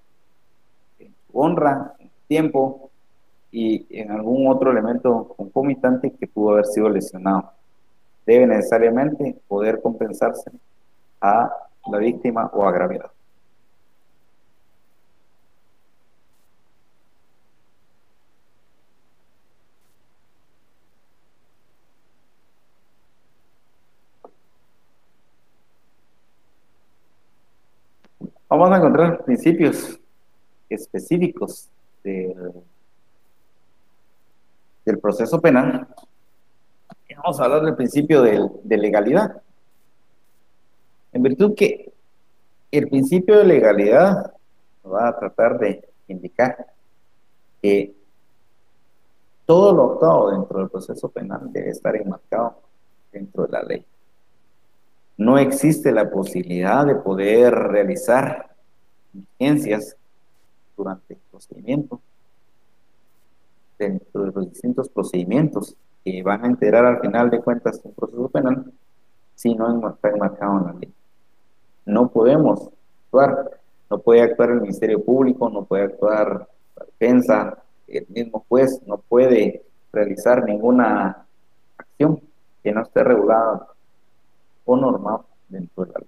en su honra, en su tiempo y en algún otro elemento concomitante que pudo haber sido lesionado. Debe necesariamente poder compensarse a la víctima o agraviado. Vamos a encontrar principios específicos del proceso penal. Y vamos a hablar del principio de legalidad. En virtud que el principio de legalidad nos va a tratar de indicar que todo lo actuado dentro del proceso penal debe estar enmarcado dentro de la ley. No existe la posibilidad de poder realizar diligencias durante el procedimiento, dentro de los distintos procedimientos que van a integrar al final de cuentas un proceso penal, si no está enmarcado en la ley. No podemos actuar, no puede actuar el Ministerio Público, no puede actuar la defensa, el mismo juez no puede realizar ninguna acción que no esté regulada o normada dentro de la ley.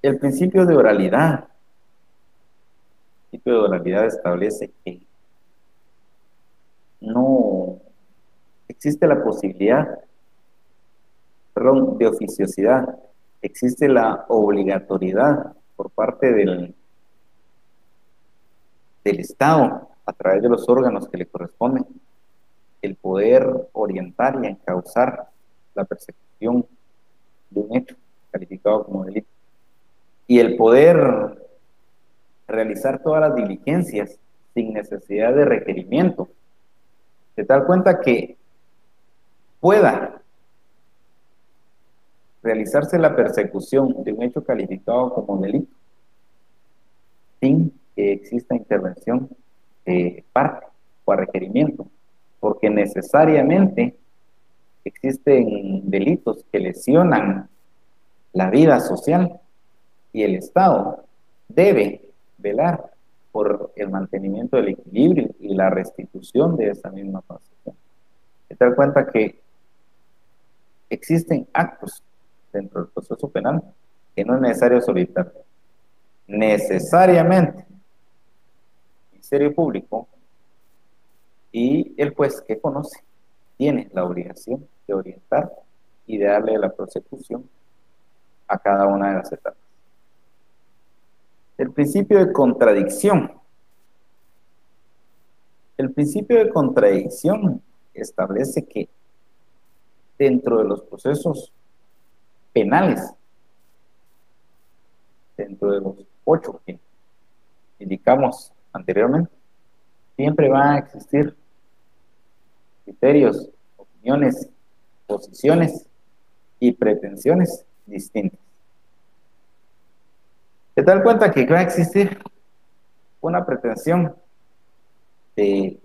El principio de oralidad. El principio de oralidad establece que no existe la posibilidad, perdón, de oficiosidad, existe la obligatoriedad por parte del Estado, a través de los órganos que le corresponden, el poder orientar y encauzar la persecución de un hecho calificado como delito. Y el poder realizar todas las diligencias sin necesidad de requerimiento, de tal cuenta que pueda realizarse la persecución de un hecho calificado como delito sin que exista intervención de parte o a requerimiento, porque necesariamente existen delitos que lesionan la vida social y el Estado debe velar por el mantenimiento del equilibrio y la restitución de esa misma posición. Se da cuenta que existen actos dentro del proceso penal que no es necesario solicitar. Necesariamente el Ministerio Público y el juez que conoce tiene la obligación de orientar y de darle la prosecución a cada una de las etapas. El principio de contradicción. El principio de contradicción establece que dentro de los procesos penales, dentro de los 8 que indicamos anteriormente, siempre van a existir criterios, opiniones, posiciones y pretensiones distintas. Se da cuenta que va a existir una pretensión de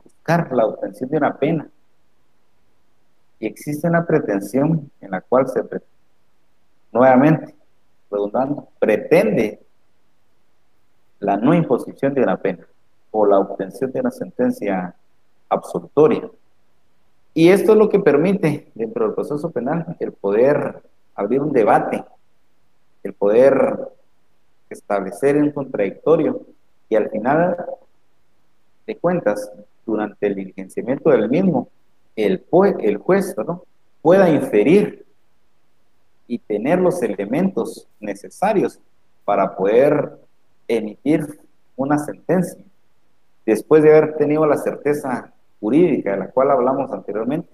buscar la obtención de una pena y existe una pretensión en la cual se nuevamente, redundando, pretende la no imposición de una pena o la obtención de una sentencia absolutoria. Y esto es lo que permite, dentro del proceso penal, el poder abrir un debate, el poder establecer un contradictorio y al final de cuentas, durante el diligenciamiento del mismo, el juez, ¿no?, pueda inferir y tener los elementos necesarios para poder emitir una sentencia, después de haber tenido la certeza jurídica de la cual hablamos anteriormente,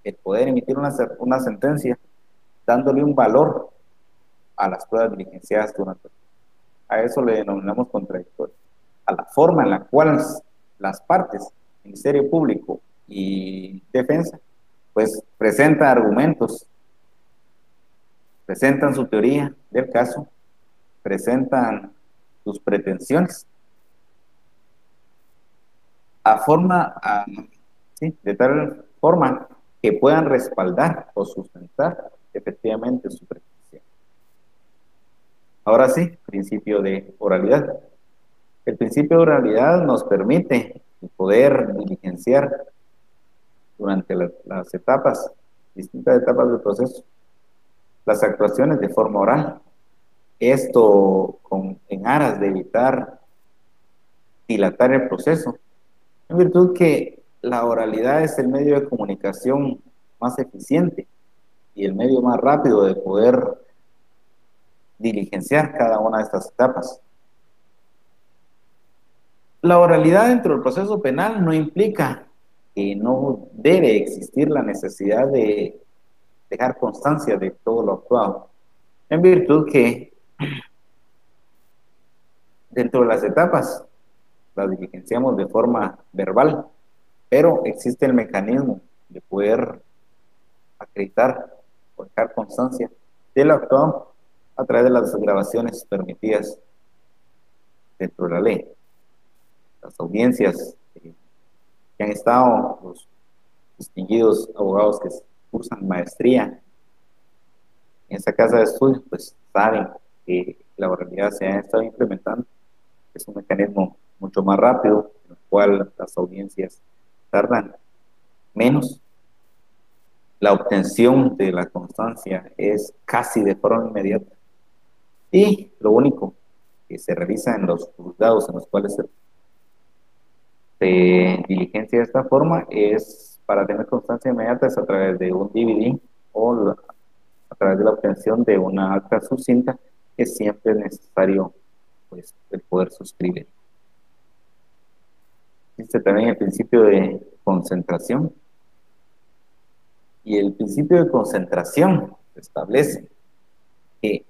el poder emitir una sentencia dándole un valor a las pruebas diligenciadas durante. A eso le denominamos contradictorio, a la forma en la cual las partes, Ministerio Público y Defensa, pues presentan argumentos, presentan su teoría del caso, presentan sus pretensiones sí, de tal forma que puedan respaldar o sustentar efectivamente su pretensión. Ahora sí, principio de oralidad. El principio de oralidad nos permite poder diligenciar durante las etapas, distintas etapas del proceso, las actuaciones de forma oral. Esto en aras de evitar dilatar el proceso, en virtud que la oralidad es el medio de comunicación más eficiente y el medio más rápido de poder diligenciar cada una de estas etapas. La oralidad dentro del proceso penal no implica que no debe existir la necesidad de dejar constancia de todo lo actuado, en virtud que dentro de las etapas las diligenciamos de forma verbal, pero existe el mecanismo de poder acreditar o dejar constancia de lo actuado a través de las grabaciones permitidas dentro de la ley. Las audiencias que han estado, los distinguidos abogados que cursan maestría en esta casa de estudio, pues saben que la oralidad se ha estado implementando. Es un mecanismo mucho más rápido, en el cual las audiencias tardan menos. La obtención de la constancia es casi de forma inmediata. Y lo único que se realiza en los juzgados en los cuales se diligencia de esta forma es para tener constancia inmediata es a través de un DVD o a través de la obtención de una acta sucinta que siempre es necesario pues, el poder suscribir. Existe también el principio de concentración. Y el principio de concentración establece que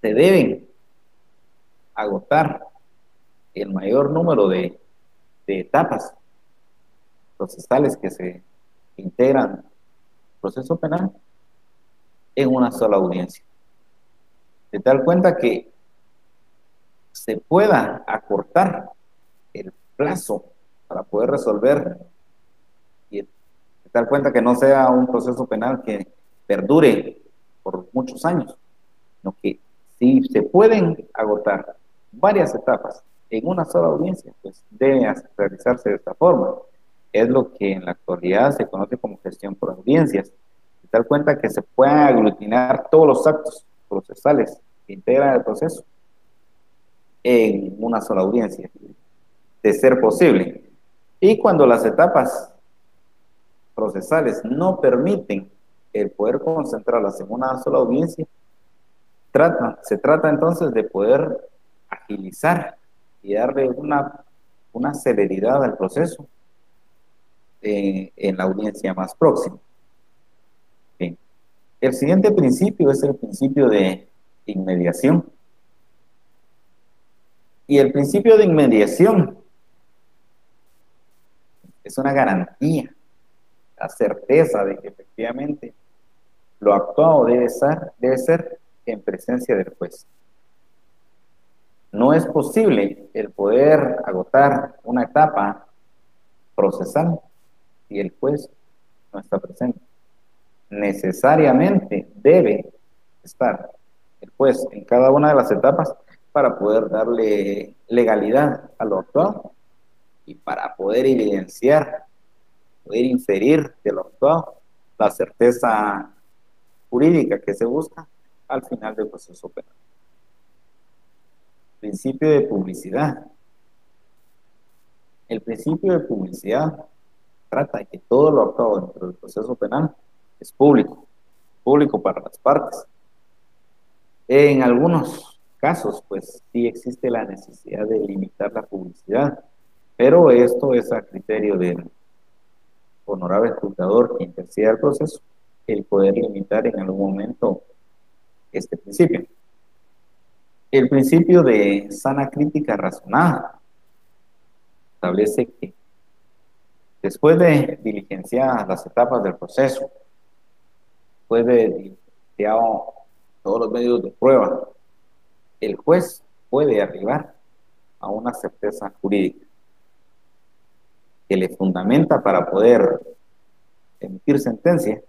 se deben agotar el mayor número de etapas procesales que se integran al proceso penal en una sola audiencia. De tal cuenta que se pueda acortar el plazo para poder resolver y de tal cuenta que no sea un proceso penal que perdure por muchos años, sino que si se pueden agotar varias etapas en una sola audiencia, pues debe realizarse de esta forma. Es lo que en la actualidad se conoce como gestión por audiencias, de tal cuenta que se puedan aglutinar todos los actos procesales que integran el proceso en una sola audiencia, de ser posible. Y cuando las etapas procesales no permiten el poder concentrarlas en una sola audiencia, se trata entonces de poder agilizar y darle una celeridad al proceso en la audiencia más próxima. Bien. El siguiente principio es el principio de inmediación. Y el principio de inmediación es una garantía, la certeza de que efectivamente lo actuado debe ser en presencia del juez. No es posible el poder agotar una etapa procesal si el juez no está presente. Necesariamente debe estar el juez en cada una de las etapas para poder darle legalidad a lo actuado y para poder evidenciar, poder inferir de lo actuado la certeza jurídica que se busca al final del proceso penal. Principio de publicidad. El principio de publicidad trata de que todo lo actuado dentro del proceso penal es público, público para las partes. En algunos casos, pues sí existe la necesidad de limitar la publicidad, pero esto es a criterio del honorable juzgador que interceda el proceso, el poder limitar en algún momento este principio. El principio de sana crítica razonada establece que después de diligenciar las etapas del proceso, después de diligenciar todos los medios de prueba, el juez puede arribar a una certeza jurídica. que le fundamenta para poder emitir sentencia,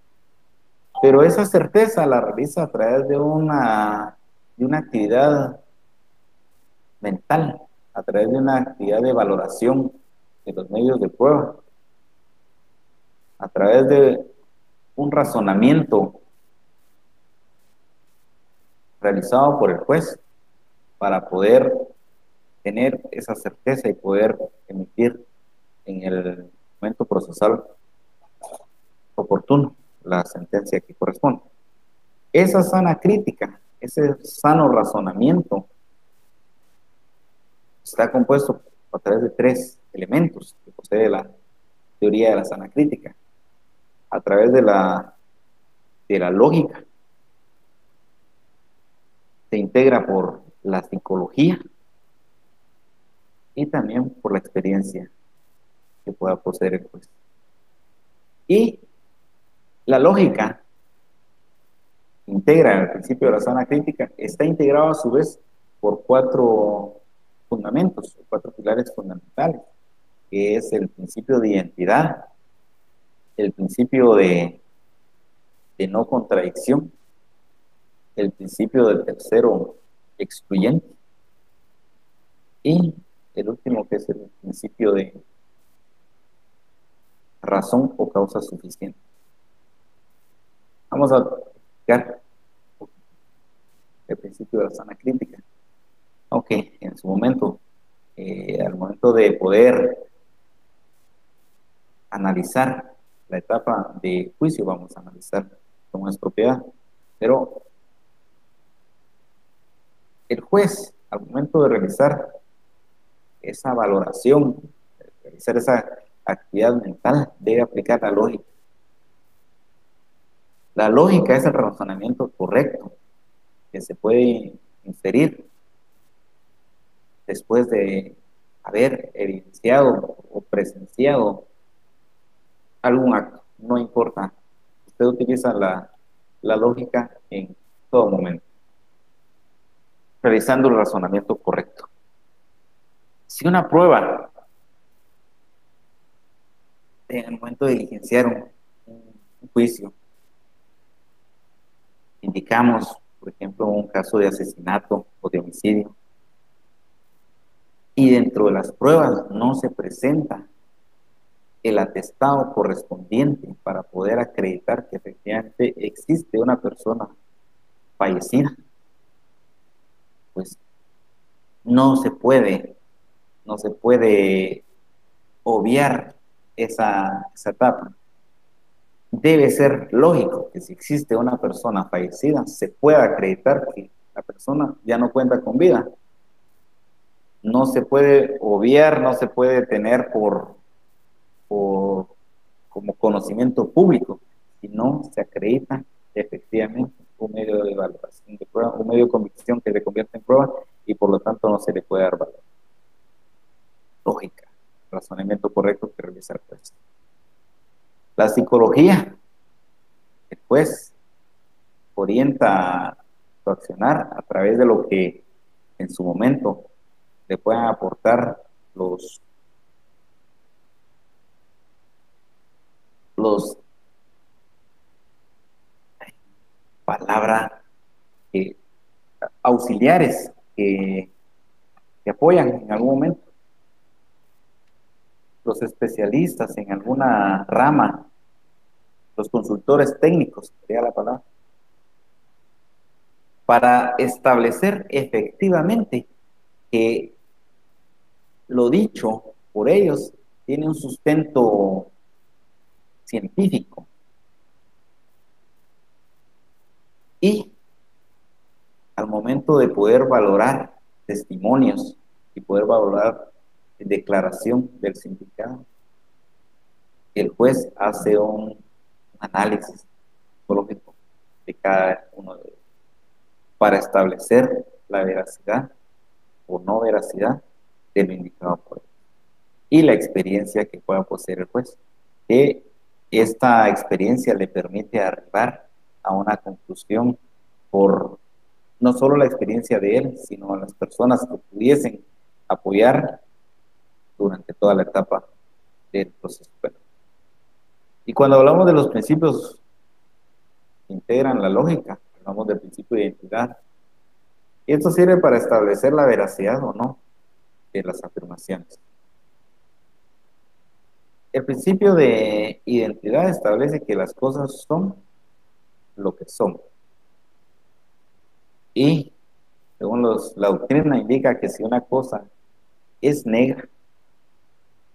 pero esa certeza la realiza a través de una actividad mental, a través de una actividad de valoración de los medios de prueba, a través de un razonamiento realizado por el juez para poder tener esa certeza y poder emitir en el momento procesal oportuno la sentencia que corresponde. Esa sana crítica, ese sano razonamiento está compuesto a través de tres elementos que posee la teoría de la sana crítica: a través de la lógica, se integra por la psicología y también por la experiencia que pueda poseer el juez. Y la lógica integra el principio de la sana crítica, está integrado a su vez por cuatro fundamentos, cuatro pilares fundamentales, que es el principio de identidad, el principio de no contradicción, el principio del tercero excluyente y el último, que es el principio de razón o causa suficiente. Vamos a explicar el principio de la sana crítica. Aunque en su momento, al momento de poder analizar la etapa de juicio, vamos a analizar cómo es propiedad, pero el juez, al momento de realizar esa valoración, de realizar esa actividad mental, debe aplicar la lógica. La lógica es el razonamiento correcto que se puede inferir después de haber evidenciado o presenciado algún acto. No importa, usted utiliza la lógica en todo momento, realizando el razonamiento correcto. Si una prueba, en el momento de diligenciar un juicio, indicamos, por ejemplo, un caso de asesinato o de homicidio, y dentro de las pruebas no se presenta el atestado correspondiente para poder acreditar que efectivamente existe una persona fallecida, pues no se puede obviar esa etapa. Debe ser lógico que si existe una persona fallecida, se pueda acreditar que la persona ya no cuenta con vida. No se puede obviar, no se puede tener como conocimiento público, si no se acredita efectivamente un medio de valoración de prueba, un medio de convicción que se convierte en prueba y por lo tanto no se le puede dar valor. Lógica, razonamiento correcto que realizar el juez. La psicología, el juez orienta su accionar a través de lo que en su momento le puedan aportar los palabras auxiliares que apoyan en algún momento, los especialistas en alguna rama, los consultores técnicos, sería la palabra, para establecer efectivamente que lo dicho por ellos tiene un sustento científico y al momento de poder valorar testimonios y poder valorar declaración del sindicado, el juez hace un análisis psicológico de cada uno de ellos para establecer la veracidad o no veracidad de lo indicado por él y la experiencia que pueda poseer el juez, que esta experiencia le permite arribar a una conclusión por no solo la experiencia de él, sino a las personas que pudiesen apoyar durante toda la etapa del proceso penal. Y cuando hablamos de los principios que integran la lógica, hablamos del principio de identidad. Y esto sirve para establecer la veracidad o no de las afirmaciones. El principio de identidad establece que las cosas son lo que son. Y según la doctrina indica que si una cosa es negra,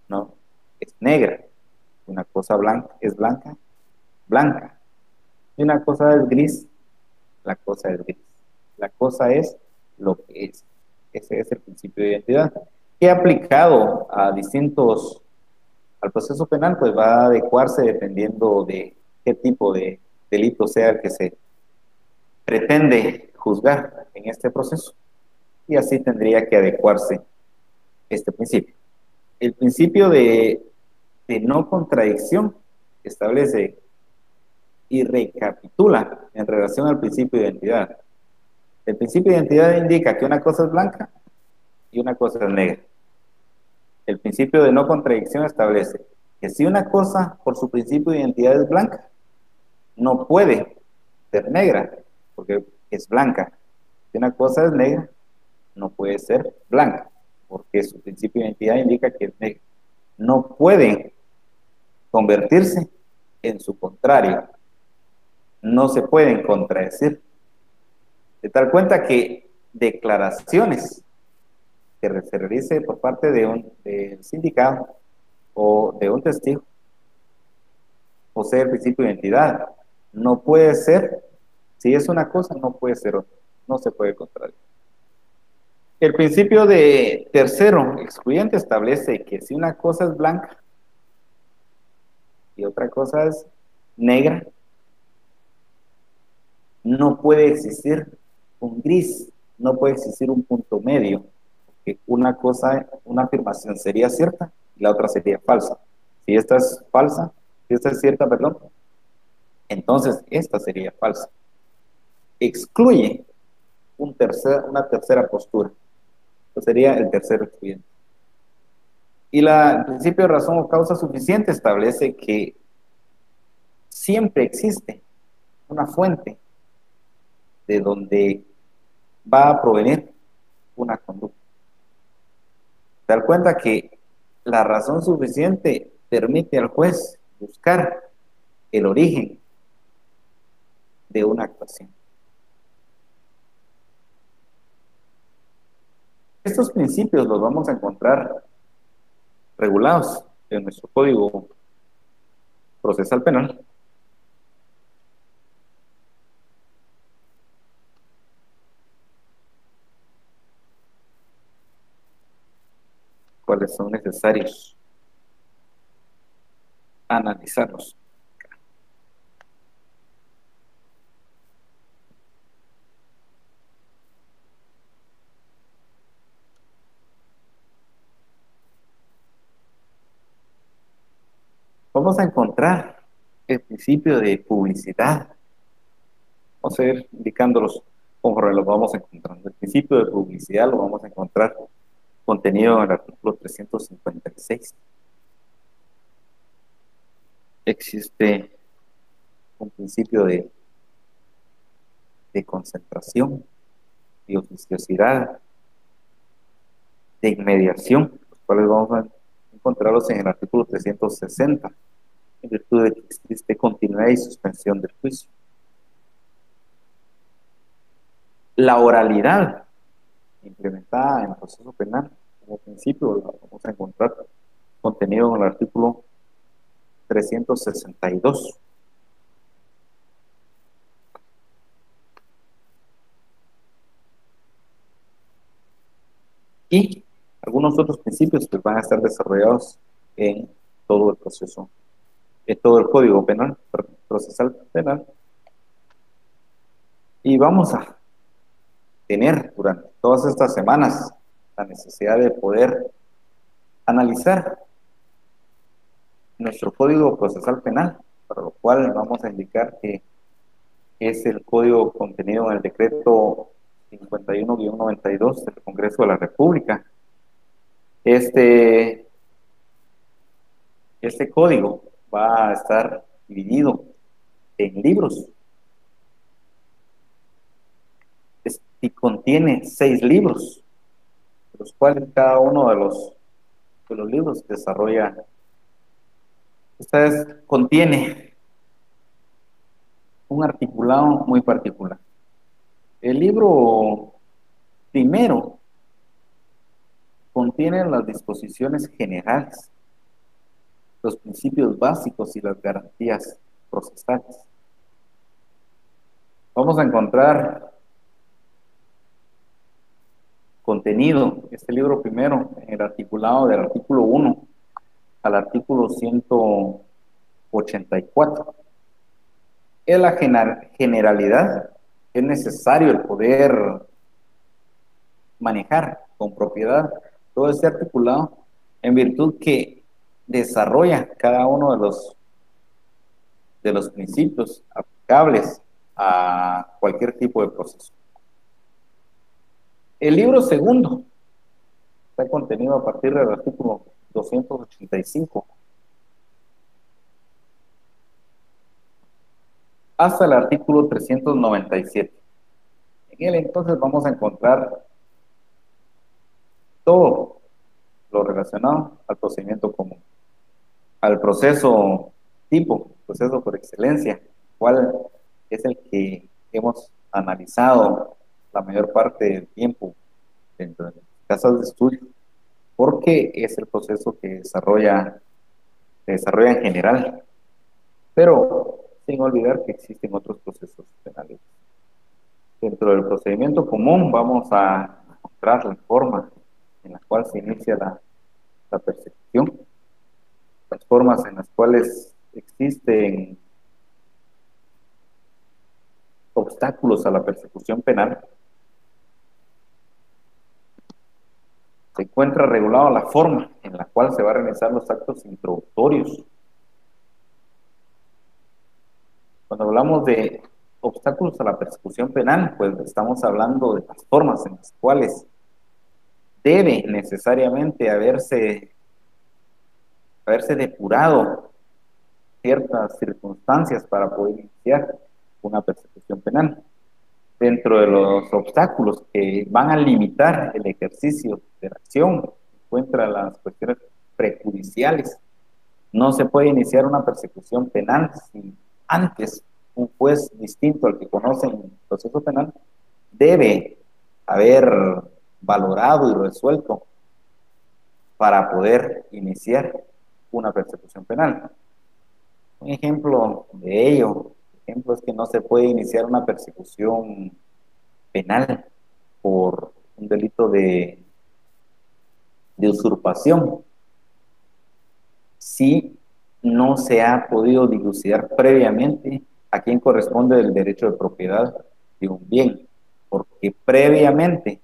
no, es negra. Una cosa blanca es blanca, blanca. Y una cosa es gris, la cosa es gris. La cosa es lo que es. Ese es el principio de identidad. Que aplicado a distintos, al proceso penal, pues va a adecuarse dependiendo de qué tipo de delito sea el que se pretende juzgar en este proceso. Y así tendría que adecuarse este principio. El principio de no contradicción establece y recapitula en relación al principio de identidad. El principio de identidad indica que una cosa es blanca y una cosa es negra. El principio de no contradicción establece que si una cosa por su principio de identidad es blanca, no puede ser negra porque es blanca. Si una cosa es negra, no puede ser blanca porque su principio de identidad indica que es negra. No puede convertirse en su contrario. No se pueden contradecir. De tal cuenta que declaraciones que se realice por parte del sindicato o de un testigo posee el principio de identidad. No puede ser, si es una cosa, no puede ser otra. No se puede contradecir. El principio de tercero excluyente establece que si una cosa es blanca y otra cosa es negra, no puede existir un gris, no puede existir un punto medio, que una cosa, una afirmación sería cierta y la otra sería falsa. Si esta es falsa, si esta es cierta, perdón, entonces esta sería falsa. Excluye una tercera postura. Eso sería el tercer excluyente. Y el principio de razón o causa suficiente establece que siempre existe una fuente de donde va a provenir una conducta. Se da cuenta que la razón suficiente permite al juez buscar el origen de una actuación. Estos principios los vamos a encontrar regulados en nuestro Código Procesal Penal. Cuáles son necesarios analizarlos. Vamos a encontrar el principio de publicidad. Vamos a ir indicándolos conforme los vamos encontrando. El principio de publicidad lo vamos a encontrar contenido en el artículo 356. Existe un principio de concentración, de oficiosidad, de inmediación, los cuales vamos a encontrarlos en el artículo 360, en virtud de que existe continuidad y suspensión del juicio. La oralidad implementada en el proceso penal como principio la vamos a encontrar contenido en el artículo 362. Y algunos otros principios que van a estar desarrollados en todo el proceso, en todo el Código Penal, Procesal Penal. Y vamos a tener durante todas estas semanas la necesidad de poder analizar nuestro Código Procesal Penal, para lo cual vamos a indicar que es el código contenido en el decreto 51-92 del Congreso de la República. Este Este código va a estar dividido en libros y contiene 6 libros, los cuales cada uno de los libros desarrolla, esta vez contiene un articulado muy particular. El libro primero contiene las disposiciones generales, los principios básicos y las garantías procesales. Vamos a encontrar contenido, este libro primero, en el articulado del artículo 1 al artículo 184. Es la generalidad, es necesario el poder manejar con propiedad todo este articulado en virtud que desarrolla cada uno de los principios aplicables a cualquier tipo de proceso. El libro segundo está contenido a partir del artículo 285 hasta el artículo 397. En él entonces vamos a encontrar todo lo relacionado al procedimiento común, al proceso tipo, proceso por excelencia, cuál es el que hemos analizado la mayor parte del tiempo dentro de las casas de estudio, porque es el proceso que se desarrolla en general, pero sin olvidar que existen otros procesos penales. Dentro del procedimiento común vamos a encontrar la forma en la cual se inicia la persecución, las formas en las cuales existen obstáculos a la persecución penal. Se encuentra regulada la forma en la cual se van a realizar los actos introductorios. Cuando hablamos de obstáculos a la persecución penal, pues estamos hablando de las formas en las cuales debe necesariamente haberse depurado ciertas circunstancias para poder iniciar una persecución penal. Dentro de los obstáculos que van a limitar el ejercicio de la acción, se encuentran las cuestiones prejudiciales. No se puede iniciar una persecución penal si antes un juez distinto al que conoce en el proceso penal debe haber valorado y resuelto para poder iniciar una persecución penal. Un ejemplo de ello, es que no se puede iniciar una persecución penal por un delito de usurpación si no se ha podido dilucidar previamente a quién corresponde el derecho de propiedad de un bien, porque previamente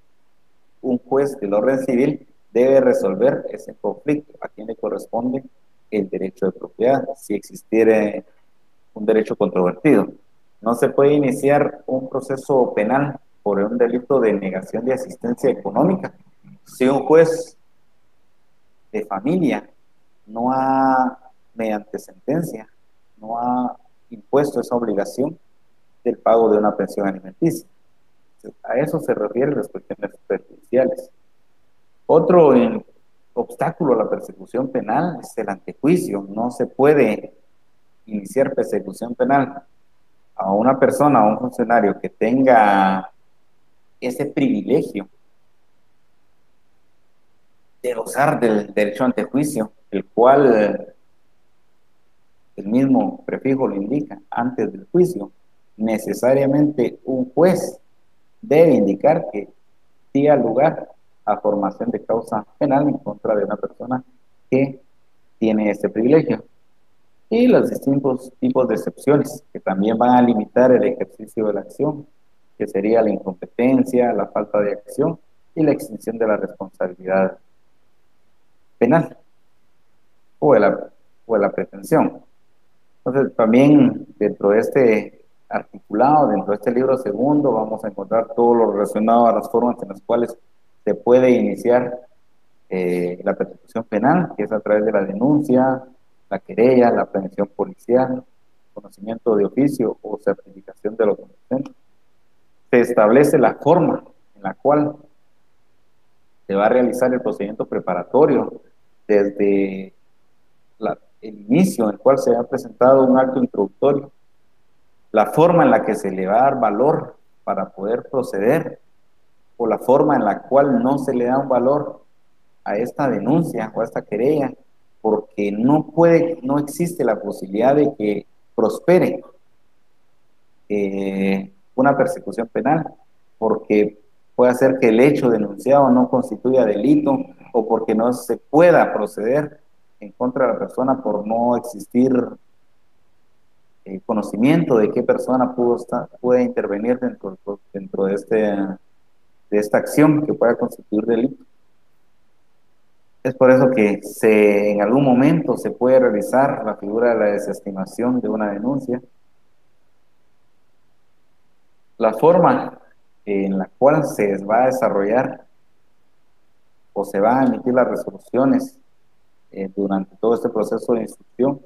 un juez del orden civil debe resolver ese conflicto, a quién le corresponde el derecho de propiedad, si existiera un derecho controvertido. No se puede iniciar un proceso penal por un delito de negación de asistencia económica si un juez de familia no ha, mediante sentencia, no ha impuesto esa obligación del pago de una pensión alimenticia. A eso se refieren las cuestiones perjudiciales. Otro obstáculo a la persecución penal es el antejuicio. No se puede iniciar persecución penal a una persona, a un funcionario que tenga ese privilegio de gozar del derecho a antejuicio, el cual el mismo prefijo lo indica, antes del juicio. Necesariamente un juez debe indicar que diera lugar a formación de causa penal en contra de una persona que tiene este privilegio. Y los distintos tipos de excepciones que también van a limitar el ejercicio de la acción, que sería la incompetencia, la falta de acción y la extinción de la responsabilidad penal o de la pretensión. Entonces, también dentro de este articulado, dentro de este libro segundo, vamos a encontrar todo lo relacionado a las formas en las cuales se puede iniciar la persecución penal, que es a través de la denuncia, la querella, la prevención policial, conocimiento de oficio o certificación de los conocimientos. Se establece la forma en la cual se va a realizar el procedimiento preparatorio desde el inicio en el cual se ha presentado un acto introductorio, la forma en la que se le va a dar valor para poder proceder o la forma en la cual no se le da un valor a esta denuncia o a esta querella, porque no existe la posibilidad de que prospere una persecución penal, porque puede hacer que el hecho denunciado no constituya delito o porque no se pueda proceder en contra de la persona por no existir conocimiento de qué persona puede intervenir dentro de esta acción que pueda constituir delito. Es por eso que en algún momento se puede realizar la figura de la desestimación de una denuncia. La forma en la cual se va a desarrollar o se van a emitir las resoluciones durante todo este proceso de instrucción,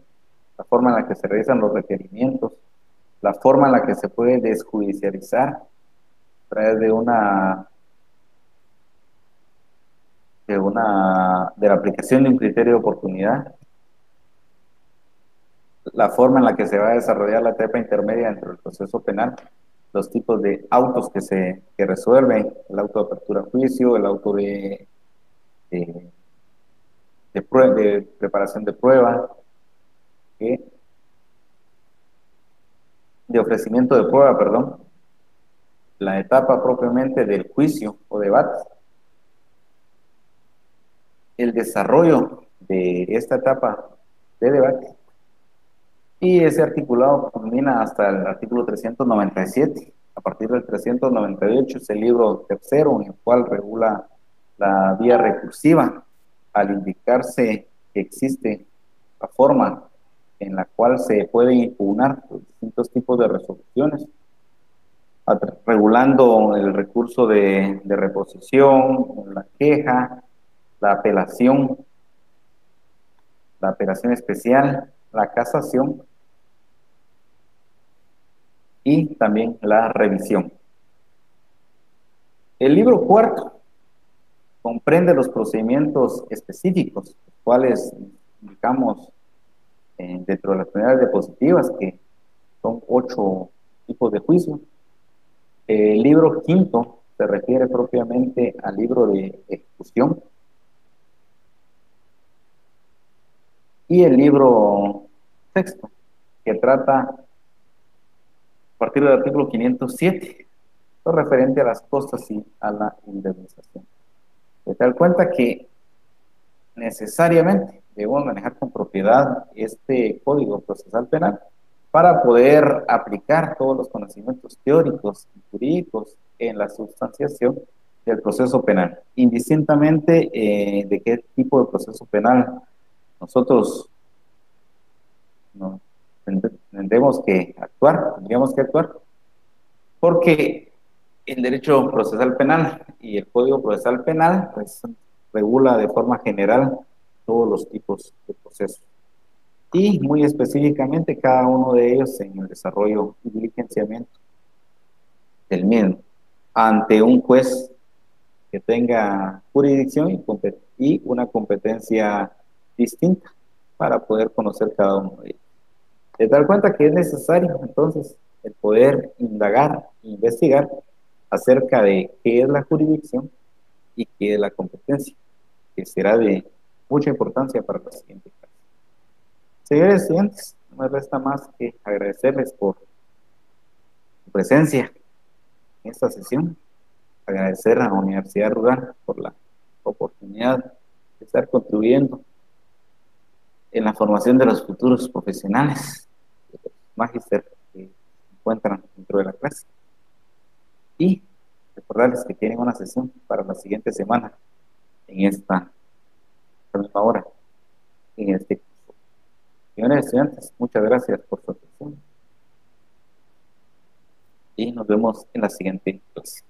la forma en la que se realizan los requerimientos, la forma en la que se puede desjudicializar a través de la aplicación de un criterio de oportunidad, la forma en la que se va a desarrollar la etapa intermedia dentro del proceso penal, los tipos de autos que resuelven, el auto de apertura a juicio, el auto de preparación de prueba, de ofrecimiento de prueba, perdón, la etapa propiamente del juicio o debate, el desarrollo de esta etapa de debate, y ese articulado culmina hasta el artículo 397. A partir del 398 es el libro tercero en el cual regula la vía recursiva, al indicarse que existe la forma en la cual se pueden impugnar los distintos tipos de resoluciones, regulando el recurso de reposición, la queja, la apelación especial, la casación y también la revisión. El libro cuarto comprende los procedimientos específicos, los cuales indicamos dentro de las unidades depositivas, que son 8 tipos de juicio. El libro quinto se refiere propiamente al libro de ejecución. Y el libro sexto, que trata a partir del artículo 507, lo referente a las costas y a la indemnización. De tal cuenta que necesariamente debemos manejar con propiedad este Código Procesal Penal para poder aplicar todos los conocimientos teóricos y jurídicos en la sustanciación del proceso penal, indistintamente de qué tipo de proceso penal nosotros tendríamos que actuar, porque el derecho procesal penal y el Código Procesal Penal pues, regula de forma general todos los tipos de procesos y muy específicamente cada uno de ellos en el desarrollo y diligenciamiento del mismo ante un juez que tenga jurisdicción y una competencia distinta para poder conocer cada uno de ellos. De tal cuenta que es necesario entonces el poder indagar e investigar acerca de qué es la jurisdicción y qué es la competencia, que será de mucha importancia para la siguiente clase. Señores estudiantes, no me resta más que agradecerles por su presencia en esta sesión, agradecer a la Universidad Rural por la oportunidad de estar contribuyendo en la formación de los futuros profesionales, de los magíster que se encuentran dentro de la clase. Y recordarles que tienen una sesión para la siguiente semana en esta misma hora, en este curso. Señores estudiantes, muchas gracias por su atención y nos vemos en la siguiente clase.